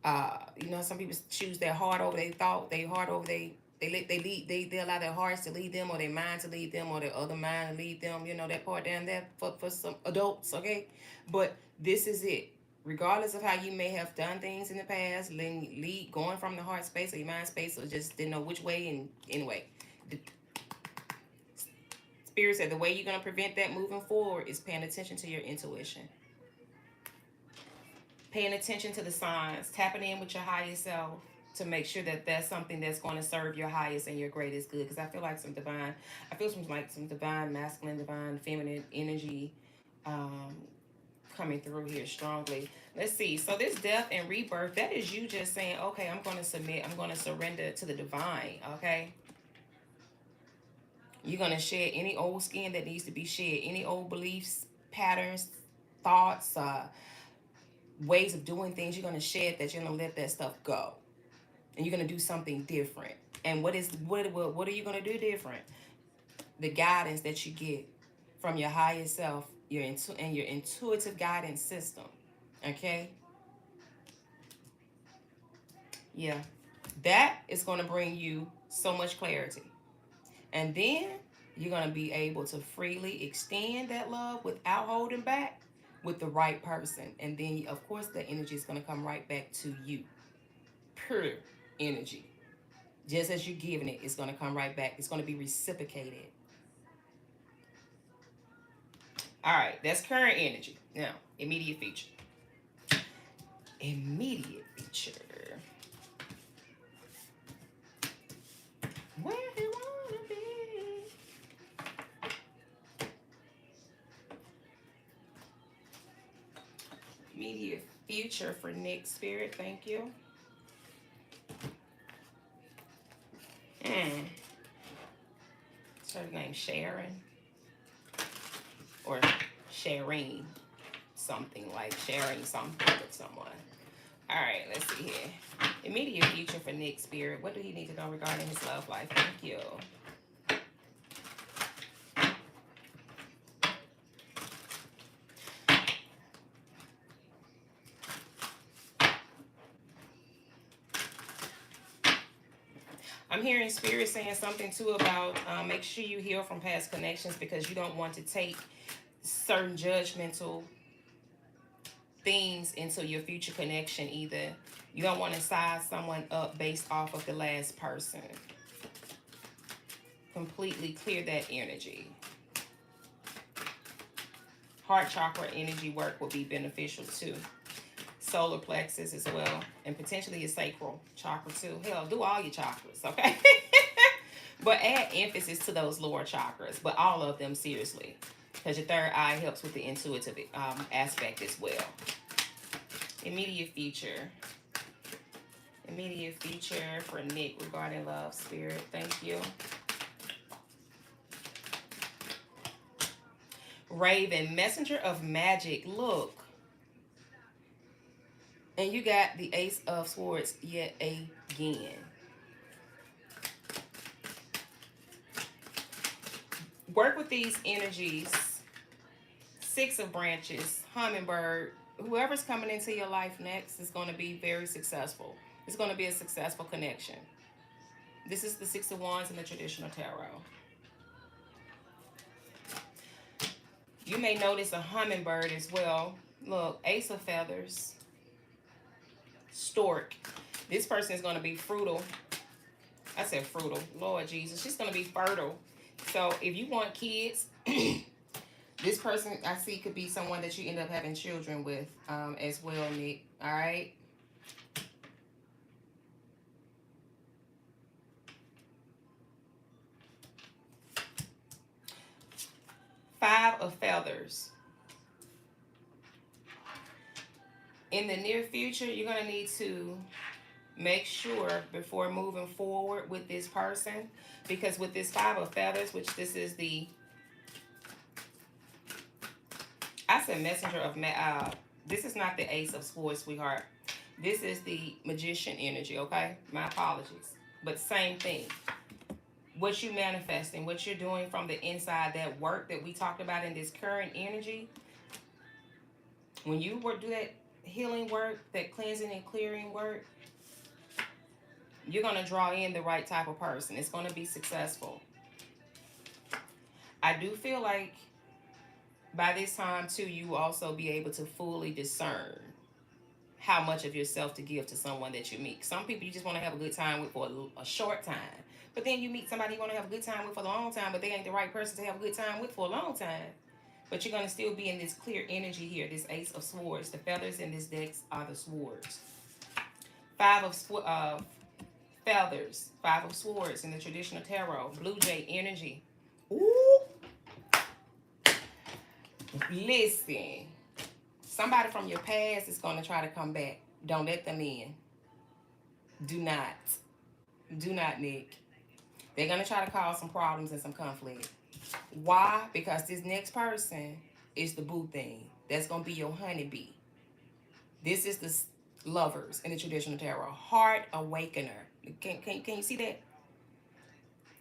Some people choose their heart over their thought, their heart over they allow their hearts to lead them, or their mind to lead them, or their other mind to lead them. You know that part down there for some adults, okay? But this is it. Regardless of how you may have done things in the past, going from the heart space or your mind space, or just didn't know which way. And anyway, the Spirit said the way you're gonna prevent that moving forward is paying attention to your intuition. Paying attention to the signs, tapping in with your higher self, to make sure that that's something that's going to serve your highest and your greatest good. Because I feel like some divine masculine, divine feminine energy um, coming through here strongly. Let's see. So this death and rebirth, that is you just saying, okay, I'm going to submit. I'm going to surrender to the divine. Okay. You're going to shed any old skin that needs to be shed, any old beliefs, patterns, thoughts, ways of doing things. You're going to shed that. You're going to let that stuff go. And you're going to do something different. And what are you going to do different? The guidance that you get from your higher self, your intuitive guidance system. Okay? Yeah. That is going to bring you so much clarity. And then you're going to be able to freely extend that love without holding back with the right person. And then, of course, the energy is going to come right back to you. Pure energy. Just as you're giving it, it's going to come right back. It's going to be reciprocated. All right, that's current energy. Now, immediate future. Immediate future. Where you wanna be? Immediate future for Nick Spirit. Thank you. So her name Sharon or sharing something, like sharing something with someone. All right, let's see here. Immediate future for Nick Spirit. What do he need to know regarding his love life? Thank you. I'm hearing Spirit saying something too about make sure you heal from past connections, because you don't want to take certain judgmental things into your future connection either. You don't want to size someone up based off of the last person. Completely clear that energy. Heart chakra energy work will be beneficial too. Solar plexus as well, and potentially your sacral chakra too. Hell, do all your chakras, okay? But add emphasis to those lower chakras, but all of them, seriously, because your third eye helps with the intuitive aspect as well. Immediate future. Immediate future for Nick regarding love, Spirit. Thank you. Raven, messenger of magic. Look. And you got the Ace of Swords yet again. Work with these energies. Six of Branches, Hummingbird. Whoever's coming into your life next is going to be very successful. It's going to be a successful connection. This is the Six of Wands in the traditional tarot. You may notice a hummingbird as well. Look, Ace of Feathers. Stork. This person is going to be fruitful. I said fruitful. Lord Jesus. She's going to be fertile. So if you want kids, this person I see could be someone that you end up having children with as well, Nick. All right. Five of Feathers. In the near future, you're going to need to make sure before moving forward with this person, because with this Five of Feathers, which this is the, I said messenger of, this is not the Ace of Swords, sweetheart. This is the Magician energy, okay? My apologies. But same thing. What you manifesting, what you're doing from the inside, that work that we talked about in this current energy, when you do that healing work, that cleansing and clearing work, you're going to draw in the right type of person. It's going to be successful. I do feel like by this time, too, you will also be able to fully discern how much of yourself to give to someone that you meet. Some people you just want to have a good time with for a short time. But then you meet somebody you want to have a good time with for a long time, but they ain't the right person to have a good time with for a long time. But you're going to still be in this clear energy here, this Ace of Swords. The feathers in this deck are the swords. Five of Feathers, 5 of Swords in the traditional tarot. Blue Jay energy. Ooh. Listen. Somebody from your past is going to try to come back. Don't let them in. Do not. Do not, Nick. They're going to try to cause some problems and some conflict. Why? Because this next person is the boo thing. That's going to be your honeybee. This is the Lovers in the traditional tarot. Heart awakener. Can you see that?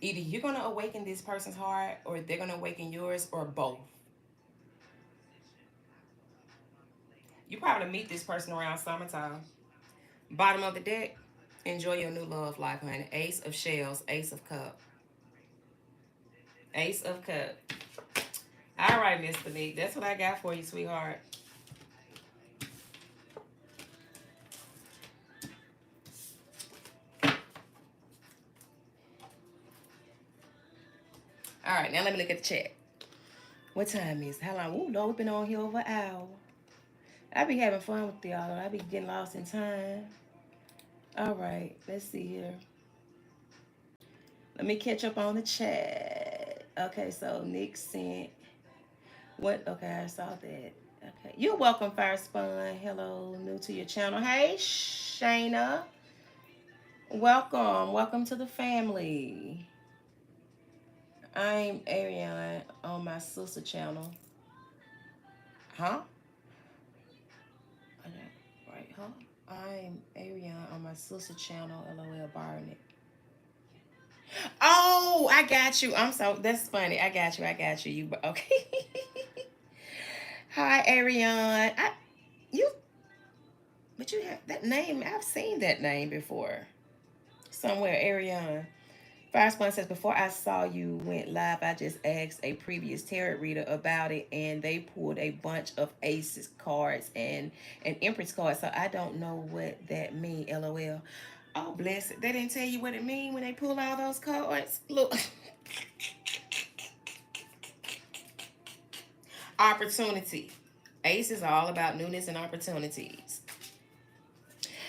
Either you're going to awaken this person's heart, or they're going to awaken yours, or both. You probably meet this person around summertime. Bottom of the deck. Enjoy your new love life, honey. Ace of Shells. Ace of Cup. Ace of Cup. All right, Mr. Nick. That's what I got for you, sweetheart. All right, now let me look at the chat. What time is it? How long? Ooh, Lord, we've been on here over an hour. I be having fun with y'all. I be getting lost in time. All right, let's see here. Let me catch up on the chat. Okay, so Nick sent what? Okay, I saw that. Okay, you're welcome, Fire Spun. Hello, new to your channel. Hey, Shayna. Welcome to the family. I'm Ariane on my sister channel. Huh? Right, huh? I'm Ariane on my sister channel, LOL Barnett. Oh, I got you. That's funny. I got you. You okay? Hi, Ariane. But you have that name. I've seen that name before. Somewhere, Ariane. Firespun says, before I saw you went live, I just asked a previous tarot reader about it, and they pulled a bunch of aces cards and an empress card, so I don't know what that mean, LOL. Oh, bless it. They didn't tell you what it mean when they pull all those cards? Look. Opportunity. Ace is all about newness and opportunities.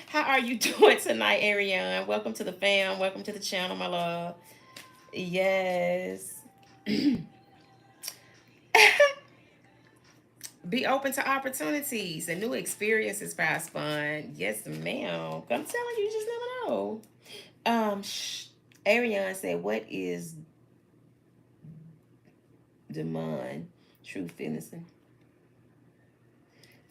How are you doing tonight, Ariane? Welcome to the fam. Welcome to the channel, my love. Yes. Be open to opportunities and new experiences, Fast Fun. Yes, ma'am. I'm telling you, you just never know. Ariane said, what is Demon? True Finison.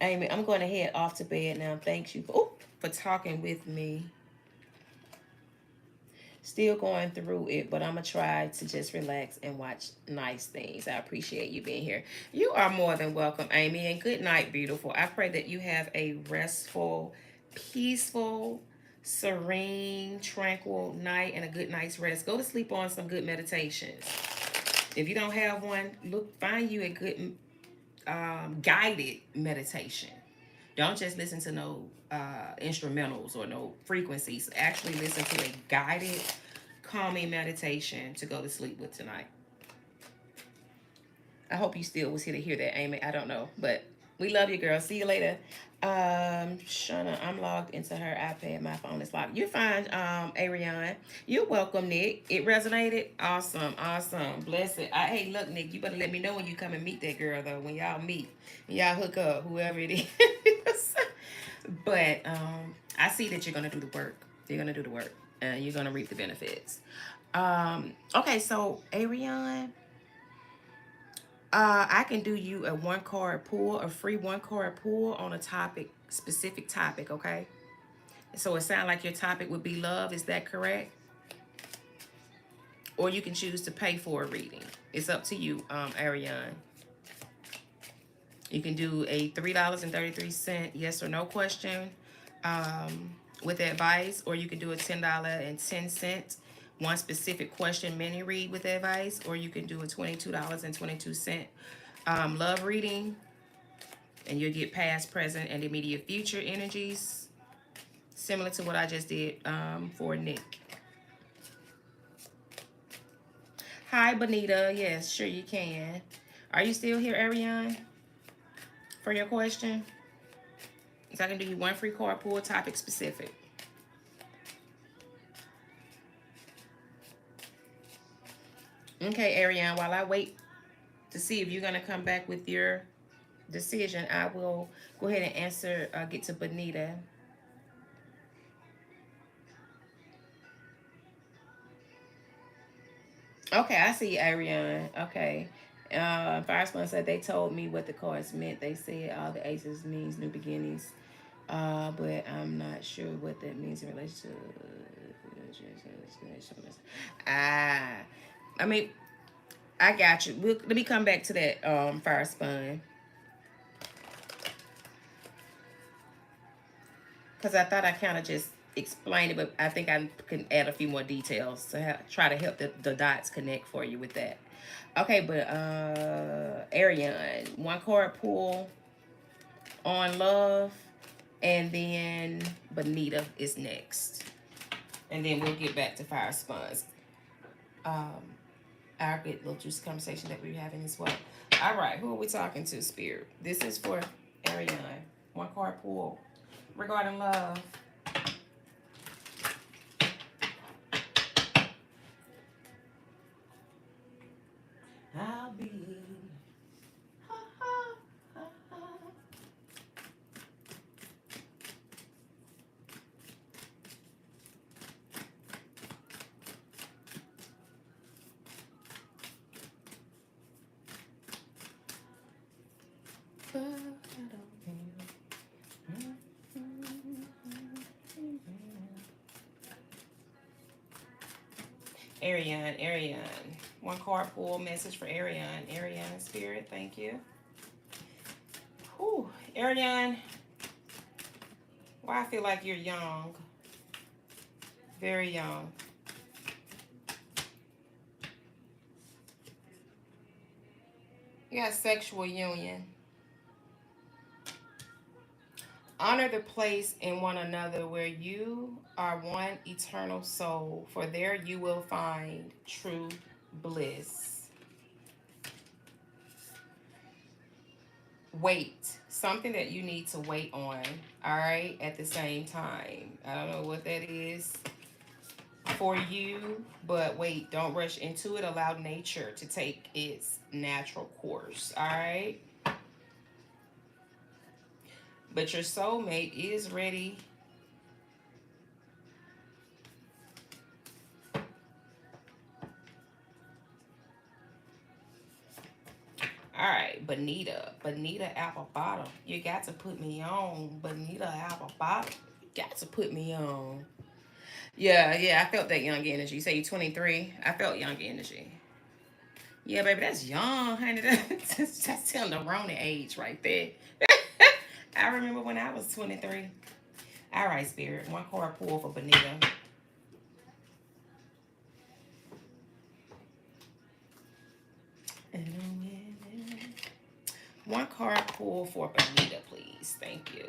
Amy, I'm going to head off to bed now. Thanks you for talking with me. Still going through it, but I'm going to try to just relax and watch nice things. I appreciate you being here. You are more than welcome, Amy, and good night, beautiful. I pray that you have a restful, peaceful, serene, tranquil night and a good night's rest. Go to sleep on some good meditations. If you don't have one, find you a good guided meditation. Don't just listen to no instrumentals or no frequencies. Actually listen to a guided, calming meditation to go to sleep with tonight. I hope you still was here to hear that, Amy. I don't know, but we love you, girl. See you later. Shauna, I'm logged into her iPad. My phone is locked. You're fine, Ariane. You're welcome, Nick. It resonated. Awesome. Bless it. Hey, look, Nick, you better let me know when you come and meet that girl, though. When y'all meet, y'all hook up, whoever it is. But I see that you're gonna do the work. You're gonna do the work, and you're gonna reap the benefits. Okay, so Ariane. I can do you a 1-card pull, a free 1-card pull on a specific topic, okay? So it sounds like your topic would be love, is that correct? Or you can choose to pay for a reading. It's up to you, Ariane. You can do a $3.33 yes or no question with advice, or you can do a $10.10 one specific question mini read with advice, or you can do a $22.22 love reading, and you'll get past, present, and immediate future energies, similar to what I just did for Nick. Hi, Bonita. Yes, sure you can. Are you still here, Ariane, for your question? So I can do you one free card pull, topic specific. Okay, Ariane, while I wait to see if you're going to come back with your decision, I will go ahead and answer, get to Bonita. Okay, I see Ariane. Okay. Firestone said they told me what the cards meant. They said all the aces means new beginnings. But I'm not sure what that means in relation to. Ah, I mean, I got you. Let me come back to that fire spun, because I thought I kind of just explained it, but I think I can add a few more details to try to help the dots connect for you with that. Okay, but Ariane, one card pull on love, and then Bonita is next, and then we'll get back to fire spuns. Um, our good little juicy conversation that we're having as well. All right, who are we talking to, Spirit? This is for Ariane. One card pull regarding love. I'll be. Ha, ha, ha, ha. Ariane. One card pull message for Ariane. Ariane Spirit, thank you. Whew. Ariane, why I feel like you're young. Very young. You got sexual union. Honor the place in one another where you are one eternal soul, for there you will find true bliss. Wait. Something that you need to wait on, all right, at the same time. I don't know what that is for you, but wait, don't rush into it. Allow nature to take its natural course, all right? But your soulmate is ready. All right, Bonita apple bottom. You got to put me on, Bonita apple bottom. You got to put me on. Yeah, I felt that young energy. You say you're 23. I felt young energy. Yeah, baby, that's young, honey. That's telling the wrong age right there. I remember when I was 23. All right, Spirit. One card pull for Bonita. One card pull for Bonita, please. Thank you.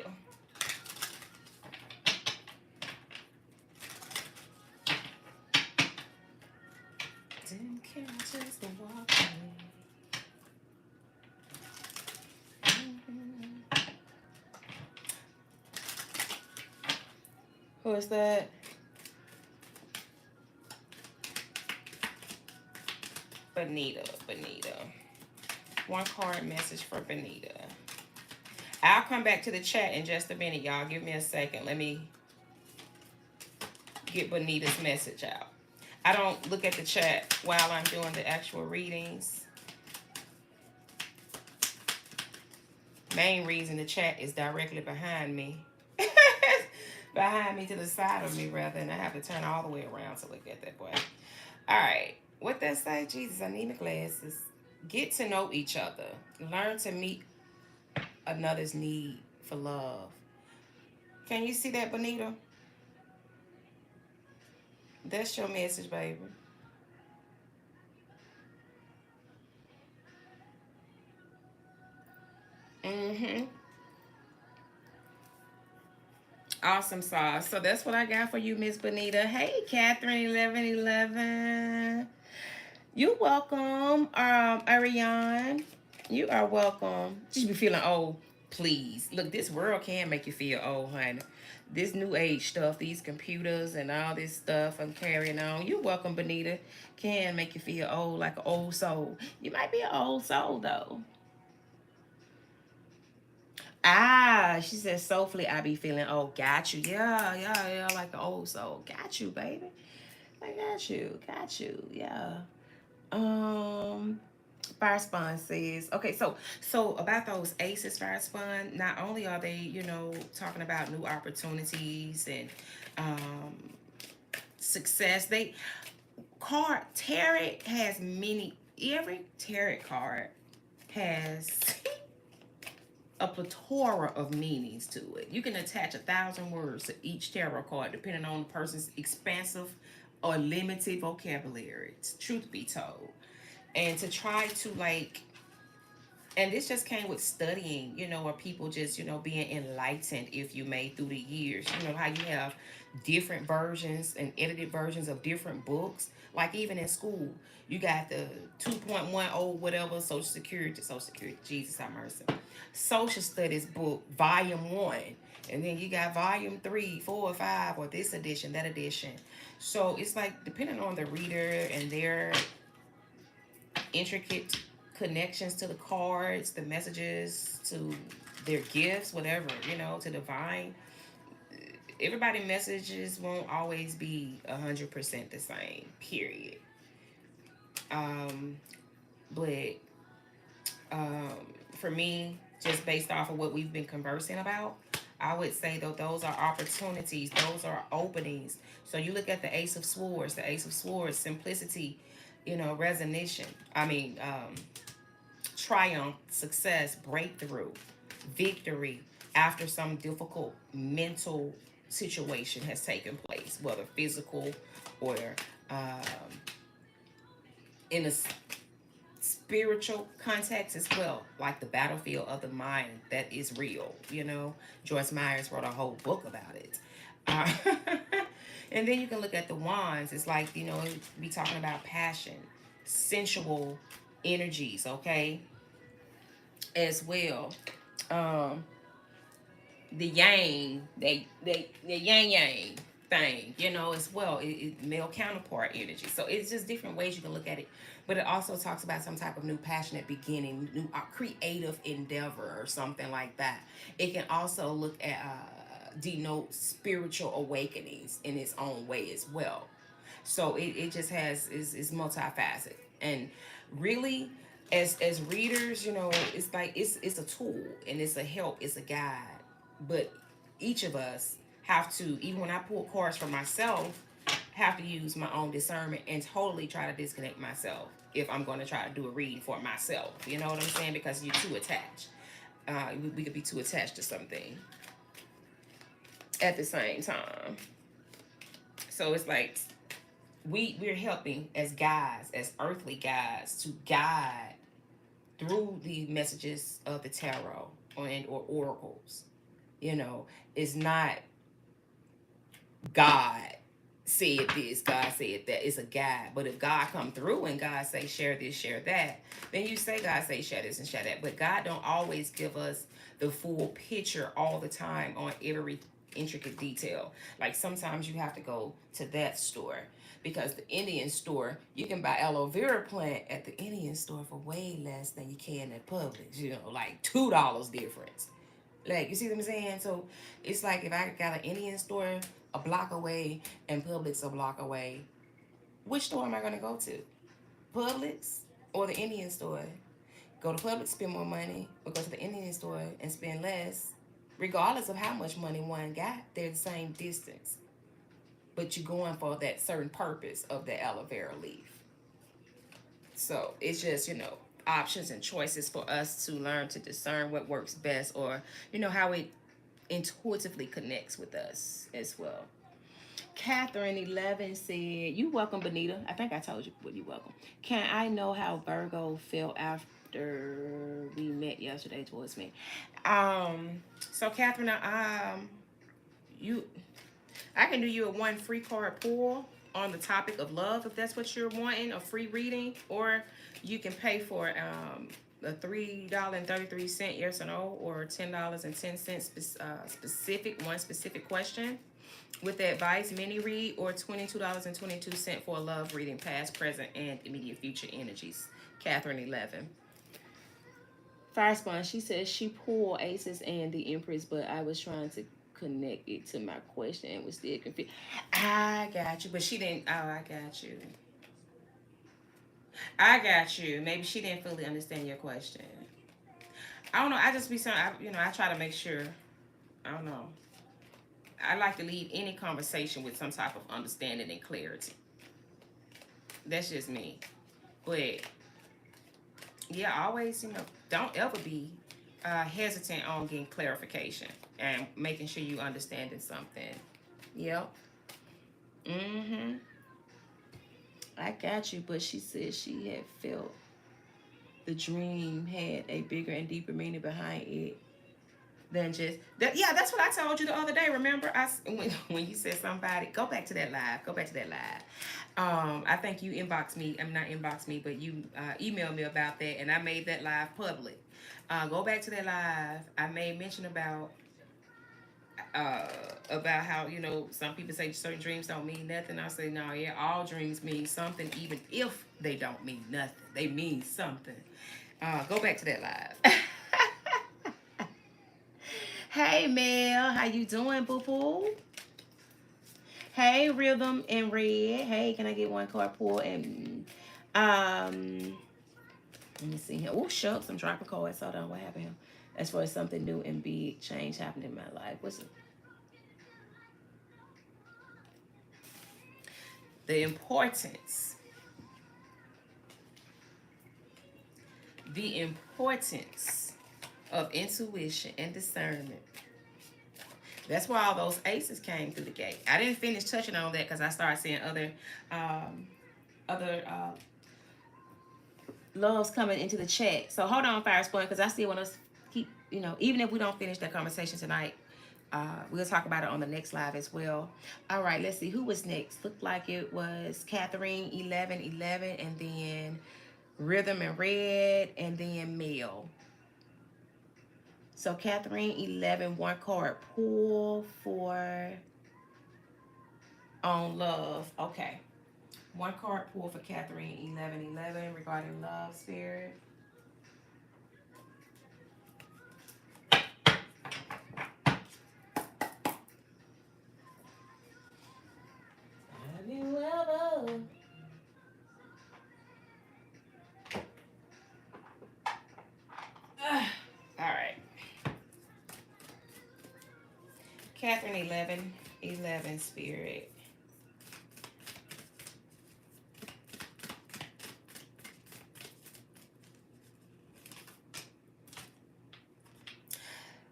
Didn't care just to walk away. Who is that? Bonita. One card message for Bonita. I'll come back to the chat in just a minute, y'all. Give me a second. Let me get Bonita's message out. I don't look at the chat while I'm doing the actual readings. Main reason the chat is directly behind me. Behind me, to the side of me, rather, and I have to turn all the way around to look at that boy. All right. What that say? Jesus, I need my glasses. Get to know each other. Learn to meet another's need for love. Can you see that, Bonita? That's your message, baby. Mm-hmm. Awesome sauce. So that's what I got for you, Miss Bonita. Hey, Catherine 1111. You're welcome. Ariane. You are welcome. Just be feeling old. Please. Look, this world can make you feel old, honey. This new age stuff, these computers and all this stuff I'm carrying on. You're welcome, Benita. Can make you feel old like an old soul. You might be an old soul, though. Ah, she says, soulfully, I be feeling, oh, got you. Yeah, yeah, yeah, like an old soul. Got you, baby. I got you, yeah. Um, Fire Spawn says, okay, so about those aces, Fire Spawn, not only are they, talking about new opportunities and success, tarot has every tarot card has a plethora of meanings to it. You can attach 1,000 words to each tarot card depending on the person's expansive or limited vocabulary, truth be told. And to try to and this just came with studying, or people just, being enlightened, if you may, through the years. How you have different versions and edited versions of different books. Like even in school, you got the 2.10 whatever, Social Security, Jesus have mercy. Social Studies book, volume 1. And then you got volume 3, 4, 5, or this edition, that edition. So it's like depending on the reader and their intricate connections to the cards, the messages, to their gifts, whatever, to divine. Everybody messages won't always be 100% the same, period. But for me, just based off of what we've been conversing about, I would say that those are opportunities, those are openings. So you look at the Ace of Swords, simplicity, resonation. Triumph, success, breakthrough, victory after some difficult mental situation has taken place, whether physical or um, in a spiritual context as well, like the battlefield of the mind that is real. Joyce Myers wrote a whole book about it. Uh, and then you can look at the wands. It's like, be talking about passion, sensual energies, okay, as well. Um, the yang, the yang yang thing, as well. Male counterpart energy. So it's just different ways you can look at it. But it also talks about some type of new passionate beginning, new creative endeavor or something like that. It can also look at denote spiritual awakenings in its own way as well. So it just is multifaceted. And really, as readers, it's like it's a tool and it's a help, it's a guide. But each of us have to, even when I pull cards for myself, have to use my own discernment and totally try to disconnect myself if I'm going to try to do a reading for myself. You know what I'm saying? Because you're too attached. We could be too attached to something at the same time. So it's like we're helping as guides, as earthly guides, to guide through the messages of the tarot or oracles. It's not God said this, God said that. It's a guide. But if God come through and God say share this, share that, then you say God say share this and share that. But God don't always give us the full picture all the time on every intricate detail. Like sometimes you have to go to that store, because the Indian store, you can buy aloe vera plant at the Indian store for way less than you can at Publix. Like $2 difference. Like, you see what I'm saying? So it's like if I got an Indian store a block away and Publix a block away, which store am I going to go to? Publix or the Indian store? Go to Publix, spend more money, or go to the Indian store and spend less. Regardless of how much money one got, they're the same distance. But you're going for that certain purpose of the aloe vera leaf. So it's just, options and choices for us to learn to discern what works best, or, how it intuitively connects with us as well. Catherine 11 said, "You welcome, Benita. I think I told you what you welcome. Can I know how Virgo felt after we met yesterday towards me?" So Catherine, you, I can do you a one free card pull on the topic of love if that's what you're wanting, a free reading, or you can pay for a $3.33 yes or no, or $10.10 specific, one specific question with the advice mini read, or $22.22 for a love reading, past, present, and immediate future energies. Catherine 11. Fire Spawn, she says she pulled aces and the empress, but I was trying to connect it to my question and was still confused. I got you, but she didn't. Oh, I got you. I got you. Maybe she didn't fully understand your question. I don't know. I just be saying, I try to make sure. I don't know. I like to lead any conversation with some type of understanding and clarity. That's just me. But yeah, always, don't ever be hesitant on getting clarification and making sure you understanding something. Yep. Mm-hmm. I got you, but she said she had felt the dream had a bigger and deeper meaning behind it than just that. Yeah, that's what I told you the other day. Remember, when you said somebody, go back to that live. Go back to that live. I think you inboxed me. I'm not inboxed me, but you emailed me about that, and I made that live public. Go back to that live. I made mention uh, about how some people say certain dreams don't mean nothing. I say no, yeah, all dreams mean something, even if they don't mean nothing. They mean something. Go back to that live. Hey Mel, how you doing, boo boo? Hey Rhythm and Red. Hey, can I get one card pull? And let me see here. Oh shucks, I'm dropping cards. Hold on, what happened here? As far as something new and big change happened in my life. What's it? The importance. The importance of intuition and discernment. That's why all those aces came through the gate. I didn't finish touching on that because I started seeing other loves coming into the chat. So hold on, Fire Spawn, because I still want us keep, even if we don't finish that conversation tonight, we'll talk about it on the next live as well. All right, let's see who was next. Looked like it was Catherine 1111, and then Rhythm and Red, and then Mel. So Catherine 11, one card pull for on love. Okay. One card pull for Catherine 1111 regarding love, spirit. Have you ever? All right. Catherine 1111 spirit.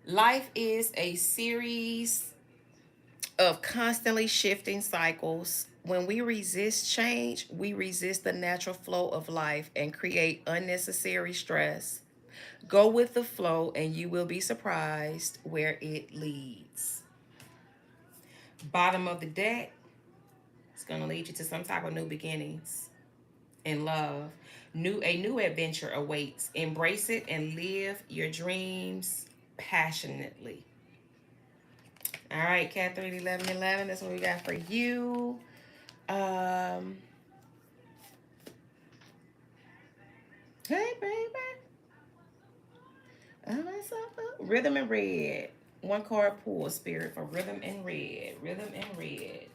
Life is a series of constantly shifting cycles. When we resist change, we resist the natural flow of life and create unnecessary stress. Go with the flow and you will be surprised where it leads. Bottom of the deck, it's going to lead you to some type of new beginnings in love. A new adventure awaits. Embrace it and live your dreams passionately. All right, Catherine 1111, that's what we got for you. Hey, baby. Rhythm and Red. One card pull, spirit, for Rhythm and Red. Rhythm and Red.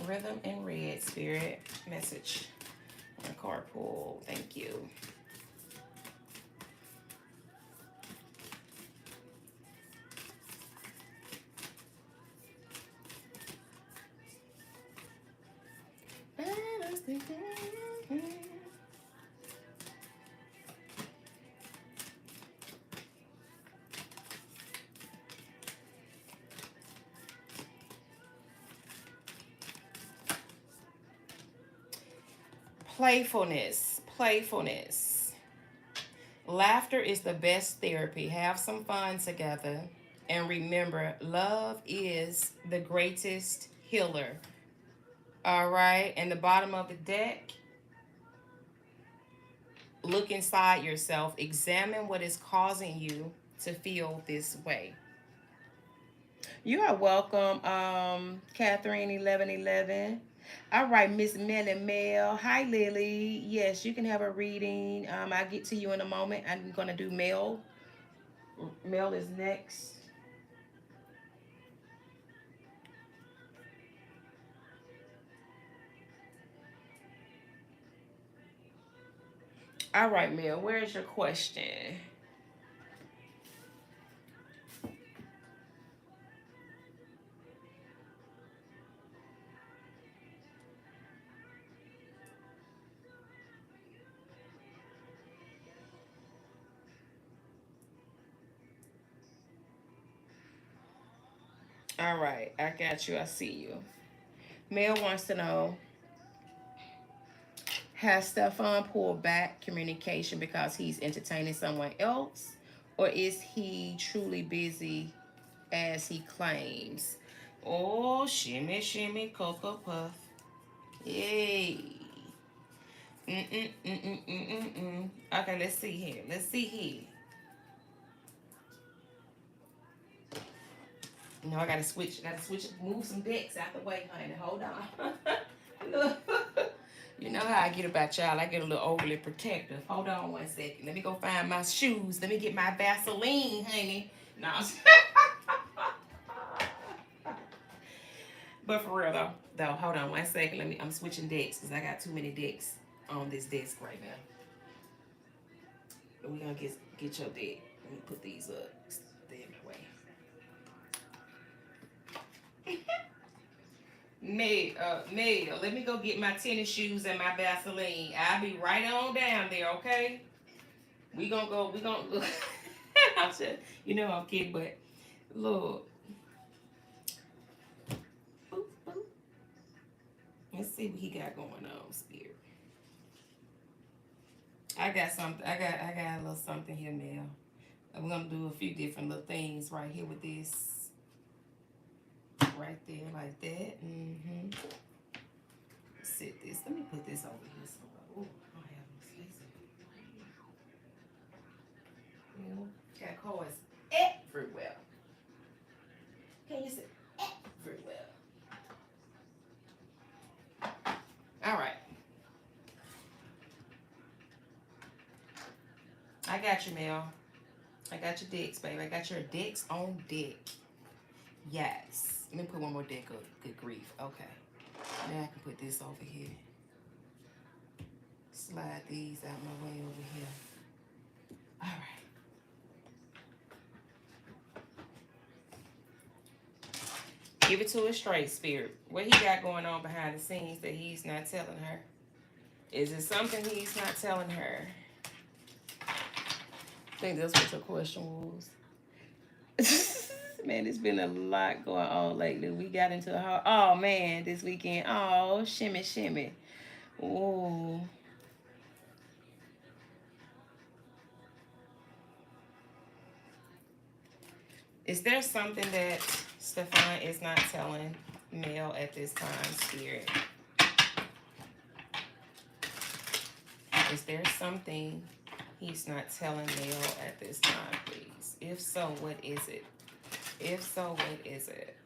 Rhythm and Red, spirit. Message. One card pull. Thank you. Playfulness. Playfulness. Laughter is the best therapy. Have some fun together. And remember, love is the greatest healer. All right, and the bottom of the deck, look inside yourself. Examine what is causing you to feel this way. You are welcome, Catherine 1111. All right, Miss Melly Mel. Hi, Lily. Yes, you can have a reading. I'll get to you in a moment. I'm gonna do Mel. Mel is next. All right, Mel. Where is your question? All right, I got you. I see you. Mel wants to know, has Stefan pulled back communication because he's entertaining someone else, or is he truly busy as he claims? Oh, shimmy, shimmy, Cocoa Puff. Yay. Mm-mm. Okay, let's see here. Let's see here. No, I gotta switch. Move some decks out the way, honey. Hold on. Look. You know how I get about y'all. I get a little overly protective. Hold on one second. Let me go find my shoes. Let me get my Vaseline, honey. No. But for real though, hold on one second. I'm switching decks because I got too many decks on this desk right now. We're gonna get your deck. Let me put these up. Stay in the way. Mail, let me go get my tennis shoes and my Vaseline. I'll be right on down there, okay? We gonna go. I'm just, I'm kidding, but look. Boop, boop. Let's see what he got going on, Spirit. I got something. I got a little something here, Mel. We're gonna do a few different little things right here with this. Right there, like that. Sit this. Let me put this over here somewhere. Oh, I don't have no space. Got cards everywhere. Can you see everywhere? All right. I got you, Mel. I got your decks, baby. I got your decks on deck. Yes. Let me put one more deck up. Good grief. Okay. Now I can put this over here. Slide these out my way over here. All right. Give it to a straight, Spirit. What he got going on behind the scenes that he's not telling her? Is it something he's not telling her? I think that's what your question was. Man, it's been a lot going on lately. We got into oh man, this weekend. Oh, shimmy, shimmy. Ooh. Is there something that Stefan is not telling Mel at this time, Spirit? Is there something he's not telling Mel at this time, please? If so, what is it? If so, what is it?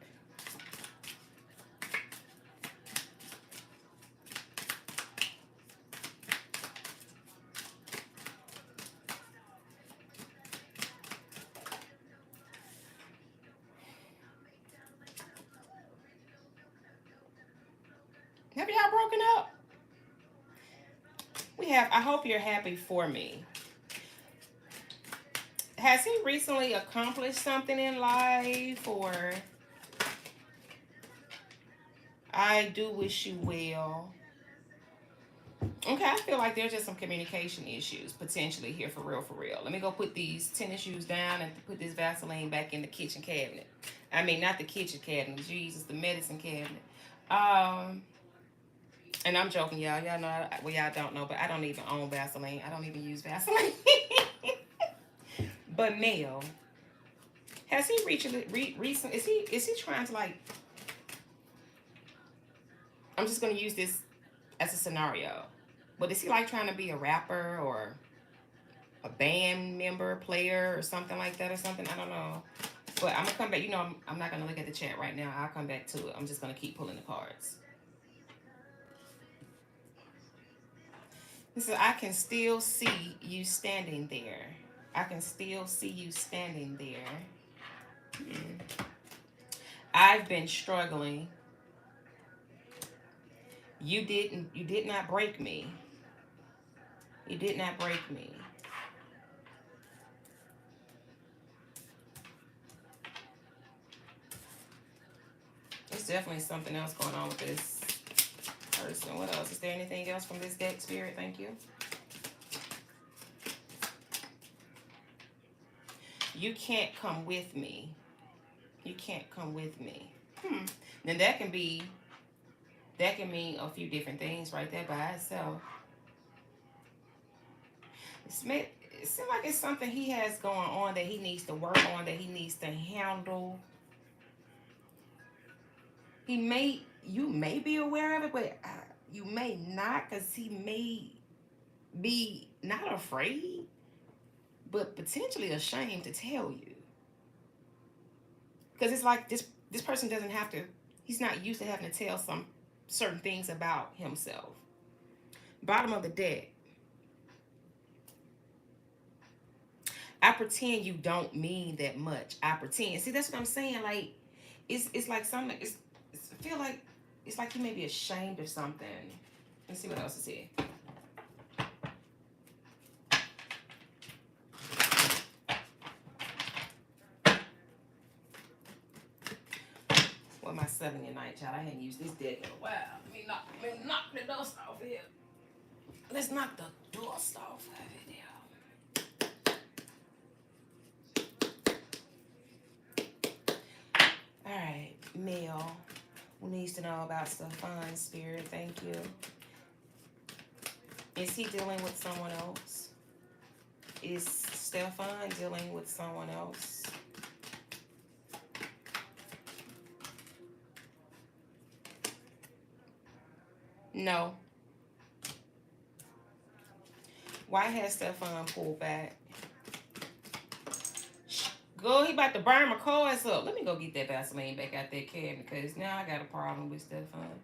Have y'all broken up? I hope you're happy for me. Has he recently accomplished something in life, or I do wish you well? Okay, I feel like there's just some communication issues potentially here, for real, for real. Let me go put these tennis shoes down and put this Vaseline back in the kitchen cabinet. I mean, not the kitchen cabinet, Jesus, the medicine cabinet. And I'm joking, y'all. Y'all know, well, y'all don't know, but I don't even own Vaseline. I don't even use Vaseline. But Mel, has he recent? Is he trying to like? I'm just going to use this as a scenario. But is he like trying to be a rapper or a band member, player, or something like that or something? I don't know. But I'm going to come back. You know, I'm not going to look at the chat right now. I'll come back to it. I'm just going to keep pulling the cards. He said, I can still see you standing there. I can still see you standing there. I've been struggling. You did not break me. You did not break me. There's definitely something else going on with this person. What else? Is there anything else from this deck, Spirit? Thank you. You can't come with me. You can't come with me. Then that can mean a few different things right there by itself. It seems like it's something he has going on that he needs to work on, that he needs to handle. You may be aware of it, but you may not, because he may be not afraid, but potentially ashamed to tell you. Because it's like this person doesn't have to, he's not used to having to tell some certain things about himself. Bottom of the deck. I pretend you don't mean that much. I pretend. See, that's what I'm saying. Like, it's like something. I feel like it's like he may be ashamed of something. Let's see what else is here. Well, my 7 at night, child. I hadn't used this deck in a while. Let me knock the dust off here. Let's knock the dust off of it. All right, male, who needs to know about Stefan, Spirit? Thank you. Is he dealing with someone else? Is Stefan dealing with someone else? No. Why has Stefan pulled back? Go, he about to burn my cards up. Let me go get that Vaseline back out that cabinet, because now I got a problem with Stefan.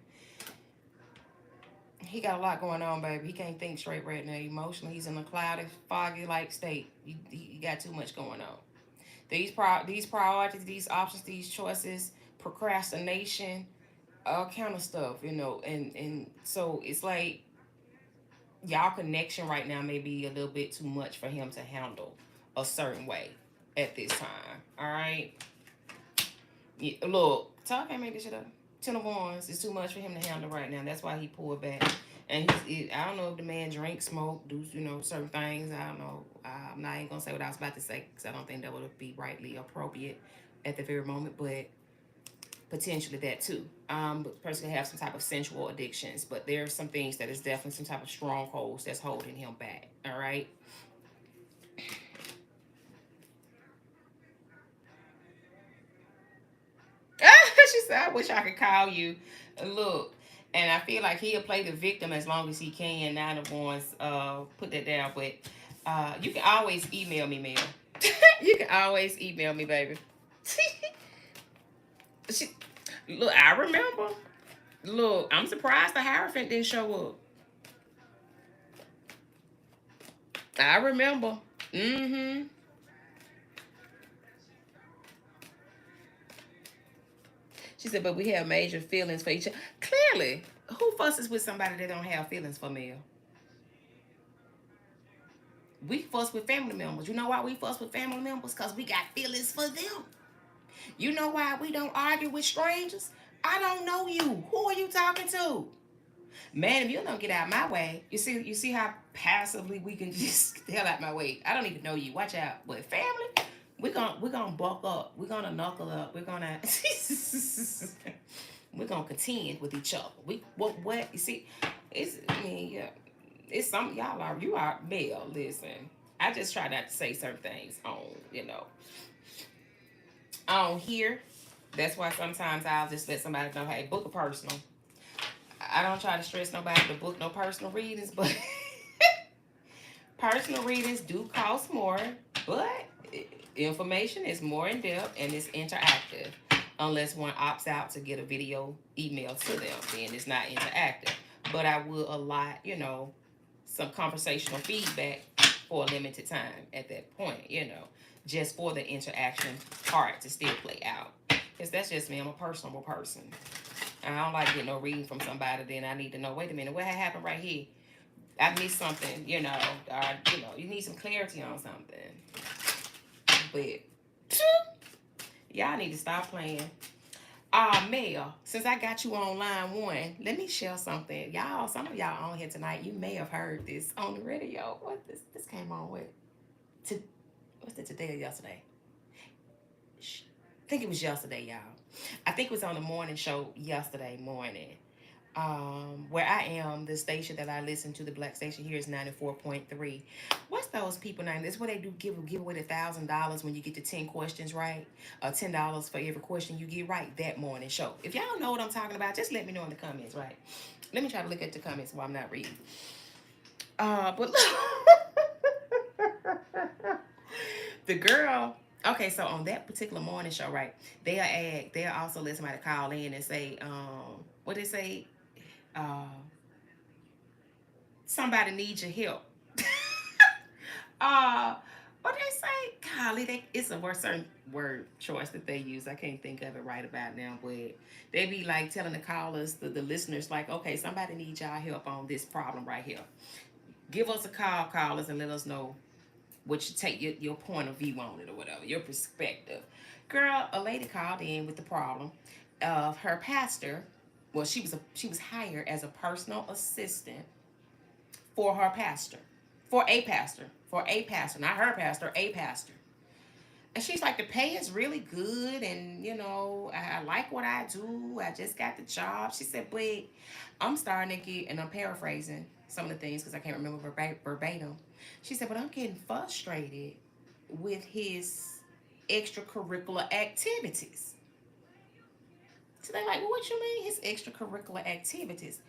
He got a lot going on, baby. He can't think straight right now. Emotionally, he's in a cloudy, foggy-like state. He got too much going on. These priorities, these options, these choices, procrastination, all kind of stuff, you know. And so it's like y'all connection right now may be a little bit too much for him to handle a certain way at this time. All right. Yeah, look, Talk can't make this shit up. 10 of Wands is too much for him to handle right now. That's why he pulled back. And I don't know if the man drinks, smoke, do certain things. I don't know. I ain't gonna say what I was about to say, because I don't think that would be rightly appropriate at the very moment. But potentially that too. But the person can have some type of sensual addictions. But there are some things that is definitely some type of strongholds that's holding him back. All right. She said, I wish I could call you. Look, and I feel like he'll play the victim as long as he can. 9 of Wands, put that down. But you can always email me, Mel. You can always email me, baby. Look, I remember. Look, I'm surprised the Hierophant didn't show up. I remember. Mm-hmm. She said, but we have major feelings for each other. Clearly, who fusses with somebody that don't have feelings for Mel? We fuss with family members. You know why we fuss with family members? Because we got feelings for them. You know why we don't argue with strangers? I don't know you. Who are you talking to? Man, if you don't get out my way, you see how passively we can just get out my way. I don't even know you. Watch out. But family, we're gonna buck up. We're gonna knuckle up. We're gonna contend with each other. What you see? Yeah. It's some you are male. Listen, I just try not to say certain things on here. That's why sometimes I'll just let somebody know, hey, book a personal. I don't try to stress nobody to book no personal readings, but personal readings do cost more, but information is more in depth and it's interactive. Unless one opts out to get a video email to them, then it's not interactive. But I will allot, some conversational feedback for a limited time at that point, just for the interaction part to still play out. Because that's just me. I'm a personable person. I don't like getting no reading from somebody. Then I need to know, wait a minute, what happened right here? I missed something, or, you need some clarity on something. But y'all need to stop playing. Mel, since I got you on line one, let me share something. Y'all, some of y'all on here tonight, you may have heard this on the radio. What this came on with? What's it, today or yesterday? I think it was yesterday, y'all. I think it was on the morning show yesterday morning. Where I am, the station that I listen to, the black station here is 94.3. What's those people name? That's where they do give away $1,000 when you get to 10 questions right. $10 for every question you get right. That morning show. If y'all know what I'm talking about, just let me know in the comments, right? Let me try to look at the comments while I'm not reading. But the girl. Okay, so on that particular morning show, right? They'll also let somebody call in and say, what they say? Somebody needs your help. What they say? Golly, it's a certain word choice that they use. I can't think of it right about now, but they be like telling the callers, the listeners, like, okay, somebody needs y'all help on this problem right here. Give us a call, callers, and let us know what you take your point of view on it or whatever, your perspective. Girl, a lady called in with the problem of her pastor. Well, she was hired as a personal assistant for her pastor, for a pastor, not her pastor, a pastor. And she's like, the pay is really good, and I like what I do. I just got the job. She said, but I'm starting to get, and I'm paraphrasing some of the things because I can't remember verbatim. She said, but I'm getting frustrated with his extracurricular activities. So they're like, well, what you mean his extracurricular activities?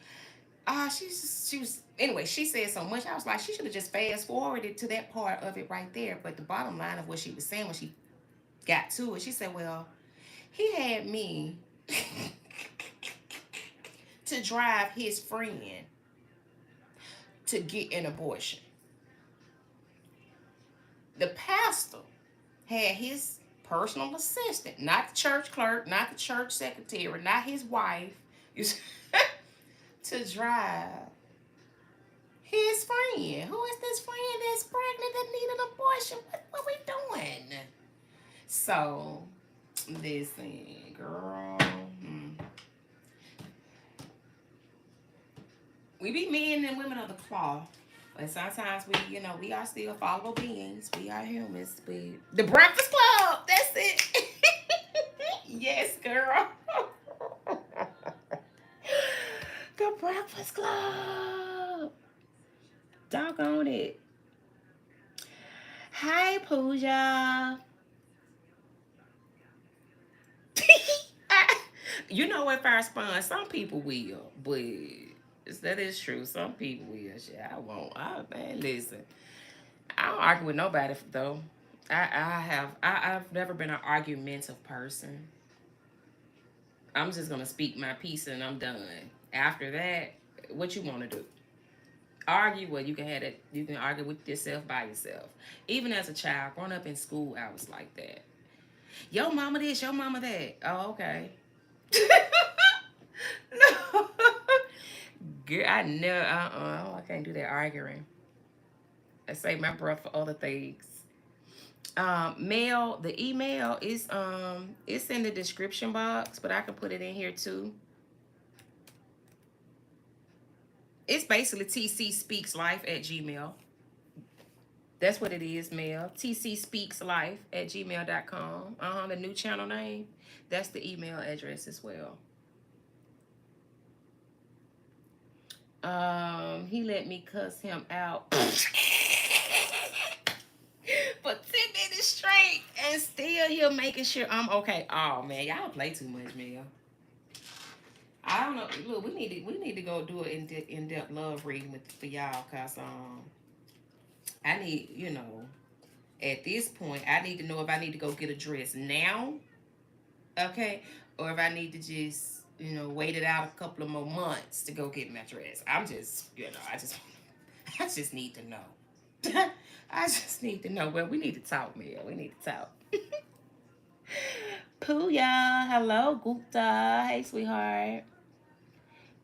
She said so much. I was like, she should have just fast forwarded to that part of it right there. But the bottom line of what she was saying when she got to it, she said, well, he had me to drive his friend to get an abortion. The pastor had his personal assistant, not the church clerk, not the church secretary, not his wife, to drive his friend. Who is this friend that's pregnant that need an abortion? What we doing? So, listen, girl. We be men and women of the cloth. But sometimes we are still fallible beings. We are humans. The Breakfast Club. That's it. Yes, girl. The Breakfast Club. Doggone it. Hi, Pooja. You know what, Fire Spawn? Some people will, but that is true. Some people will. Shit, I won't. Man, listen. I don't argue with nobody though. I've never been an argumentative person. I'm just gonna speak my piece and I'm done. After that, what you want to do? Argue? Well, you can have it. You can argue with yourself by yourself. Even as a child, growing up in school, I was like that. Yo, mama this, yo, mama that. Oh, okay. No. Girl, I never. I can't do that arguing. I save my breath for other things. Mail, the email is it's in the description box, but I can put it in here too. It's basically tcspeakslife@gmail. That's what it is, mail. tcspeakslife@gmail.com. The new channel name. That's the email address as well. He let me cuss him out for 10 minutes straight and still here making sure I'm okay. Oh man, y'all play too much, man. I don't know. Look, we need to go do an in depth love reading for y'all, cause I need, you know, at this point I need to know if I need to go get a dress now, okay, or if I need to just, you know, wait it out a couple of more months to go get my dress. I'm just, you know, I just need to know. I just need to know. Well, we need to talk, Mia. We need to talk. Pooya, hello, Gupta. Hey, sweetheart.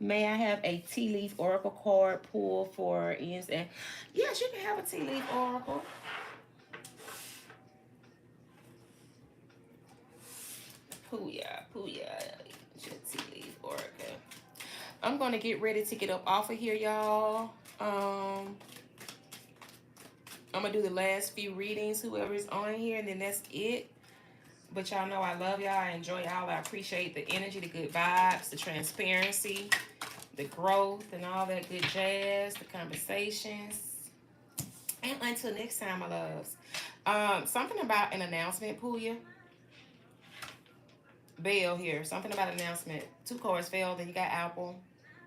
May I have a tea leaf oracle card pull for ends and yes, you can have a tea leaf oracle. Pooya, Pooya, tea leaf oracle. I'm gonna get ready to get up off of here, y'all. I'm gonna do the last few readings, whoever's on here, and then that's it. But y'all know I love y'all. I enjoy y'all. I appreciate the energy, the good vibes, the transparency, the growth, and all that good jazz, the conversations. And until next time, my loves. Something about an announcement, Pooya. Bell here. Something about an announcement. 2 cards fell, then you got Apple.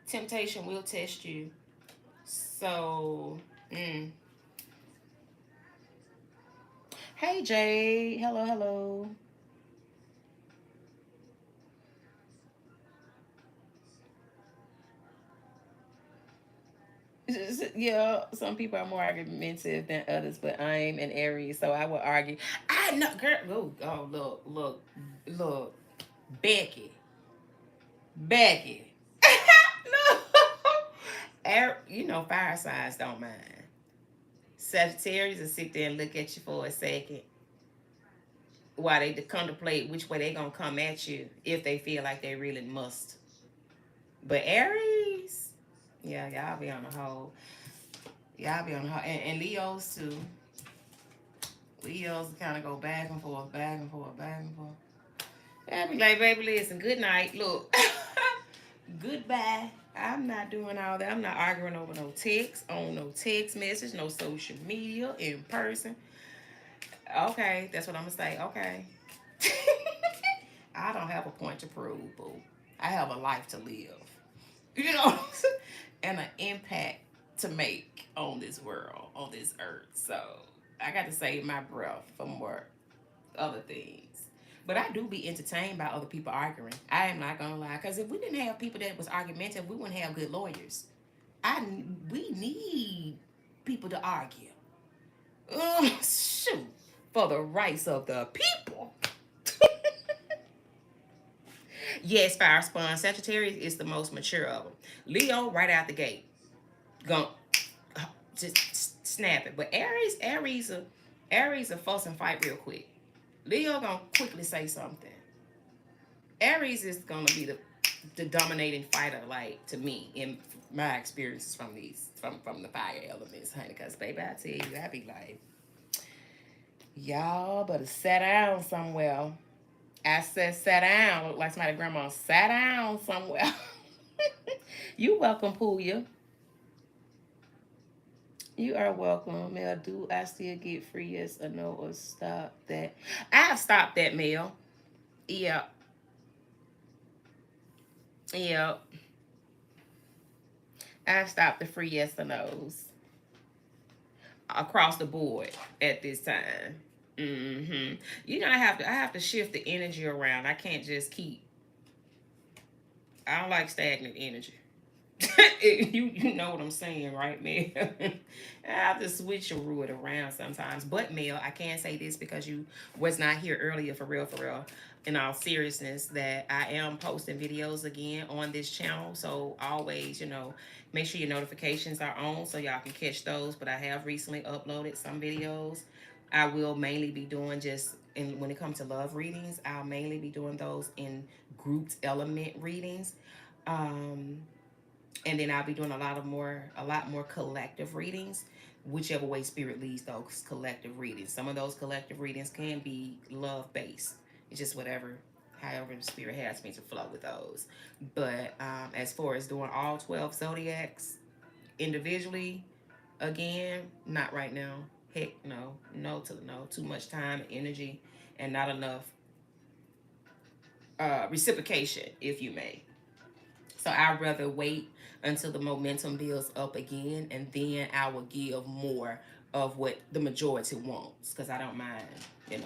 Temptation will test you. So, Hey, Jade. Hello, hello. Yeah, some people are more argumentative than others, but I'm an Aries, so I would argue. I know, girl. Oh, look, Becky, Becky. No, you know, fire signs don't mind. Sagittarius will sit there and look at you for a second while they contemplate which way they gonna come at you if they feel like they really must. But Aries, yeah, y'all be on the whole. Y'all be on the whole, and Leos too. Leos kind of go back and forth, back and forth, back and forth. I be like, baby, listen, good night. Look, goodbye. I'm not doing all that. I'm not arguing over no text, on no text message, no social media, in person. Okay, that's what I'm gonna say. Okay. I don't have a point to prove, boo. I have a life to live. You know, and an impact to make on this world, on this earth. So I got to save my breath for more other things. But I do be entertained by other people arguing. I am not gonna lie, because if we didn't have people that was argumentative, we wouldn't have good lawyers. We need people to argue. Shoot, for the rights of the people. Yes, fire spawn. Sagittarius is the most mature of them. Leo, right out the gate, going just snap it. But Aries will fuss and fight real quick. Leo gonna quickly say something. Aries is gonna be the dominating fighter, like to me, in my experiences from from the fire elements, honey. Cause baby, I tell you, I be like, y'all better sit down somewhere. I said sit down. Look like somebody grandma sat down somewhere. You welcome, Pooya. You are welcome, Mel. Do I still get free? Yes or no? Or stop that? I've stopped that, Mel. Yeah. Yeah. I've stopped the free yes or no's across the board at this time. You know, I have to shift the energy around. I can't just keep. I don't like stagnant energy. You know what I'm saying, right, Mel? I have to switch your it around sometimes. But Mel, I can say this because you was not here earlier, for real, for real. In all seriousness, that I am posting videos again on this channel. So always, you know, make sure your notifications are on so y'all can catch those. But I have recently uploaded some videos. I will mainly be doing just when it comes to love readings, I'll mainly be doing those in grouped element readings. Um, and then I'll be doing a lot more collective readings, whichever way spirit leads those collective readings. Some of those collective readings can be love based. It's just whatever, however the spirit has me to flow with those. But as far as doing all 12 zodiacs individually, again, not right now. Heck no, no to no. Too much time, energy, and not enough reciprocation, if you may. So I'd rather wait until the momentum builds up again, and then I will give more of what the majority wants, because I don't mind,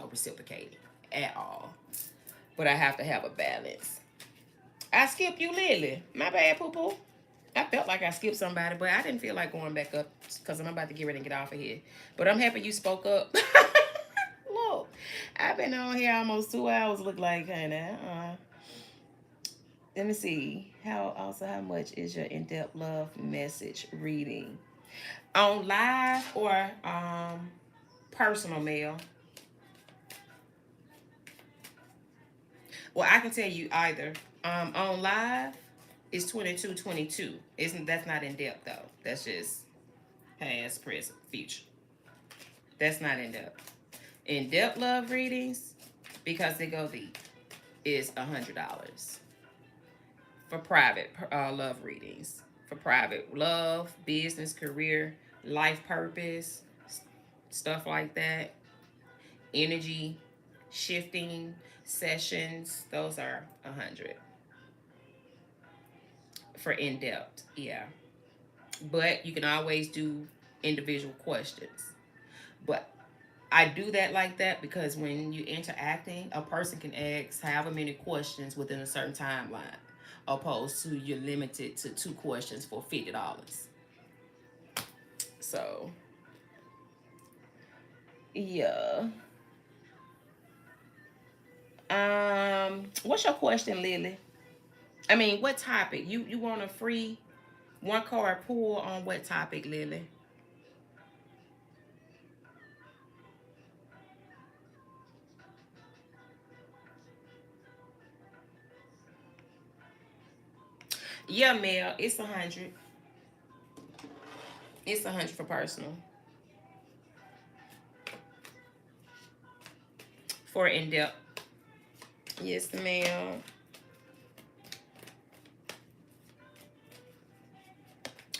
reciprocating at all. But I have to have a balance. I skipped you, Lily. My bad, poo poo. I felt like I skipped somebody, but I didn't feel like going back up because I'm about to get ready and get off of here. But I'm happy you spoke up. Look, I've been on here almost 2 hours, look like, honey. Let me see. How much is your in-depth love message reading? On live or personal mail? Well, I can tell you either. On live, it's 2222. Isn't That's not in depth though. That's just past, present, future. That's not in depth. In depth love readings, because they go deep, is $100 for private love readings. For private love, business, career, life purpose, stuff like that. Energy shifting sessions, those are 100 for in-depth. Yeah, but you can always do individual questions. But I do that like that because when you're interacting, a person can ask however many questions within a certain timeline, opposed to you're limited to 2 questions for $50. So yeah. What's your question, Lily? I mean, what topic? You want a free 1 card pull on what topic, Lily? Yeah, Mel, it's 100. It's 100 for personal. For in depth. Yes, ma'am.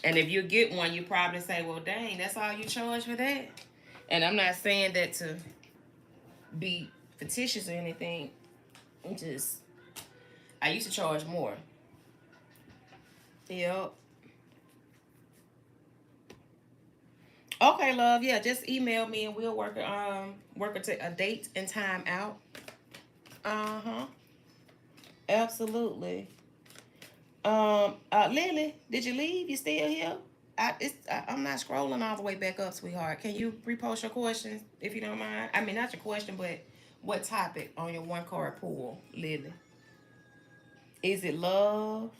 And if you get one, you probably say, well, dang, that's all you charge for that? And I'm not saying that to be fictitious or anything. I'm just, I used to charge more. Yep. Okay, love. Yeah, just email me and we'll work a date and time out. Uh-huh. Absolutely. Lily, did you leave? You still here? I'm not scrolling all the way back up, sweetheart. Can you repost your questions if you don't mind? I mean, not your question, but what topic on your 1 card pool, Lily? Is it love?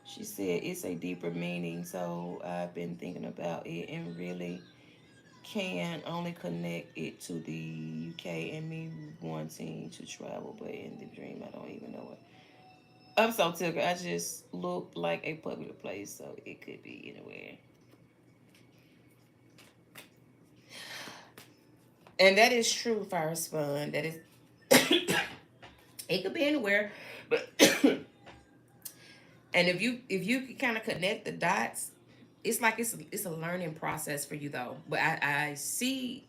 She said it's a deeper meaning, so I've been thinking about it and really can only connect it to the UK and me wanting to travel, but in the dream I don't even know it. I'm so tickled. I just look like a public place, so it could be anywhere. And that is true, Fire Spun. That is, it could be anywhere, but and if you kind of connect the dots, it's like it's a learning process for you though. But I see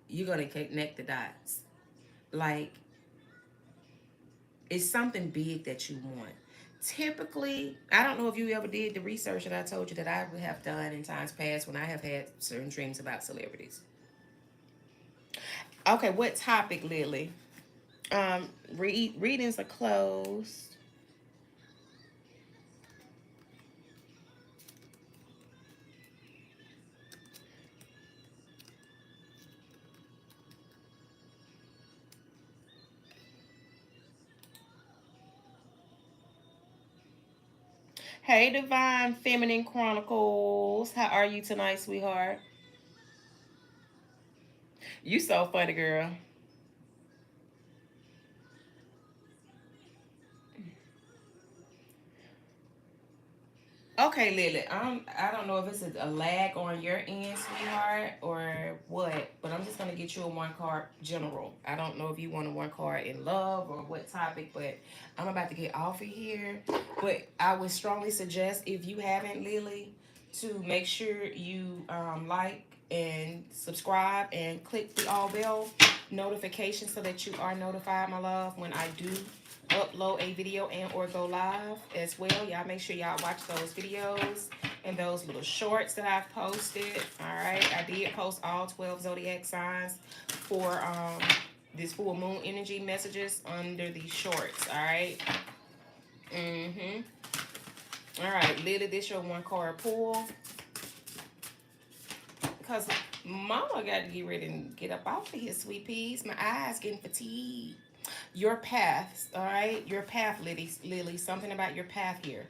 you're gonna connect the dots. Like it's something big that you want. Typically, I don't know if you ever did the research that I told you that I would have done in times past when I have had certain dreams about celebrities. Okay, what topic, Lily? Readings are closed. Hey, Divine Feminine Chronicles. How are you tonight, sweetheart? You so funny, girl. Okay, Lily. I don't know if it's a lag on your end, sweetheart, or what, but I'm just gonna get you a 1 card general. I don't know if you want a 1 card in love or what topic, but I'm about to get off of here. But I would strongly suggest if you haven't, Lily, to make sure you like and subscribe and click the all bell notification so that you are notified, my love, when I do upload a video and or go live as well. Y'all make sure y'all watch those videos and those little shorts that I've posted. All right, I did post all 12 zodiac signs for this full moon energy messages under these shorts. All right. All right, Lily, this your one card pull. Because mama got to get ready and get up off of here, sweet peas. My eyes getting fatigued. Your path, all right? Your path, Lily. Something about your path here.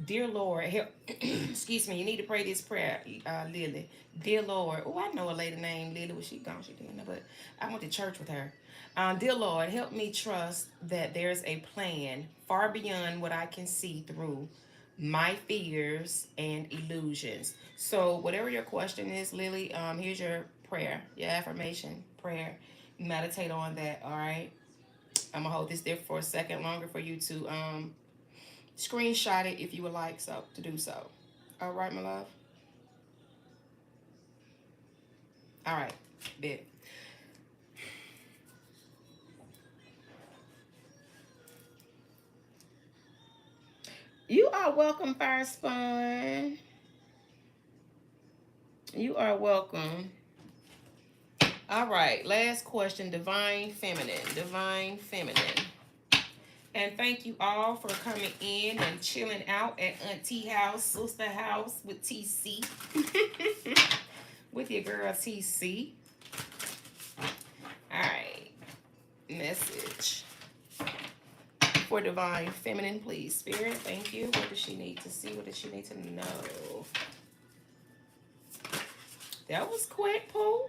Dear Lord, help. Excuse me. You need to pray this prayer, Lily. Dear Lord. Oh, I know a lady named Lily. Was she gone? She didn't know, but I went to church with her. Dear Lord, help me trust that there's a plan far beyond what I can see through my fears and illusions. So whatever your question is, Lily, here's your prayer, your affirmation prayer. Meditate on that, all right? I'm gonna hold this there for a second longer for you to screenshot it if you would like so to do so. All right, my love. All right, bet. You are welcome, Fire Spawn. You are welcome. All right, last question, Divine Feminine. Divine Feminine. And thank you all for coming in and chilling out at Auntie House, Sister House with TC. With your girl TC. All right, message for Divine Feminine, please. Spirit, thank you. What does she need to see? What does she need to know? That was quick, Pooh.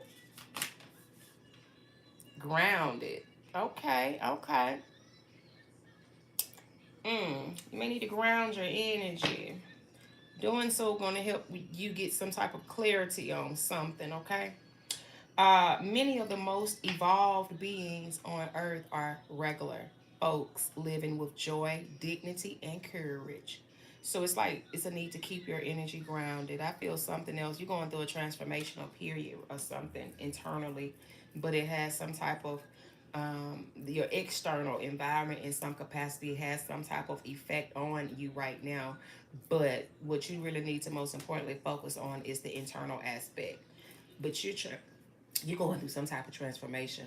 Grounded. Okay, okay. You may need to ground your energy. Doing so going to help you get some type of clarity on something, okay? Many of the most evolved beings on earth are regular folks living with joy, dignity, and courage. So it's like it's a need to keep your energy grounded. I feel something else. You're going through a transformational period or something internally, but it has some type of your external environment in some capacity has some type of effect on you right now. But what you really need to most importantly focus on is the internal aspect. But you're going through some type of transformation.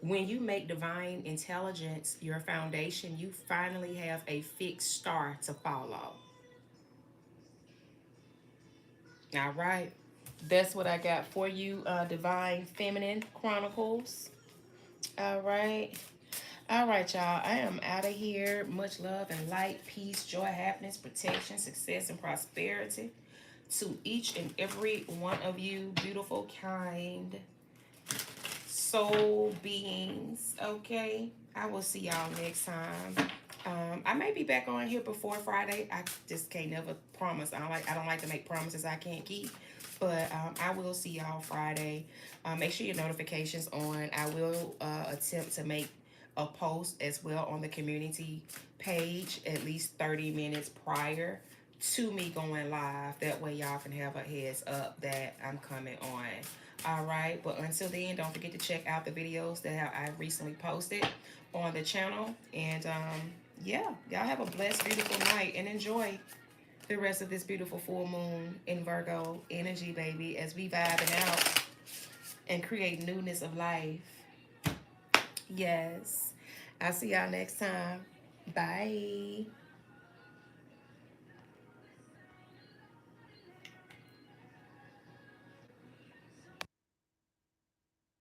When you make divine intelligence your foundation, you finally have a fixed star to follow. All right. That's what I got for you, Divine Feminine Chronicles. All right. All right, y'all. I am out of here. Much love and light, peace, joy, happiness, protection, success, and prosperity to each and every one of you, beautiful, kind soul beings. Okay. I will see y'all next time. I may be back on here before Friday. I just can't never promise. I don't like to make promises I can't keep. But I will see y'all Friday. Make sure your notifications on. I will attempt to make a post as well on the community page at least 30 minutes prior to me going live. That way y'all can have a heads up that I'm coming on. All right, but until then, don't forget to check out the videos that I recently posted on the channel. And yeah, y'all have a blessed, beautiful night and enjoy the rest of this beautiful full moon in Virgo energy, baby, as we vibing out and create newness of life. Yes. I'll see y'all next time. Bye.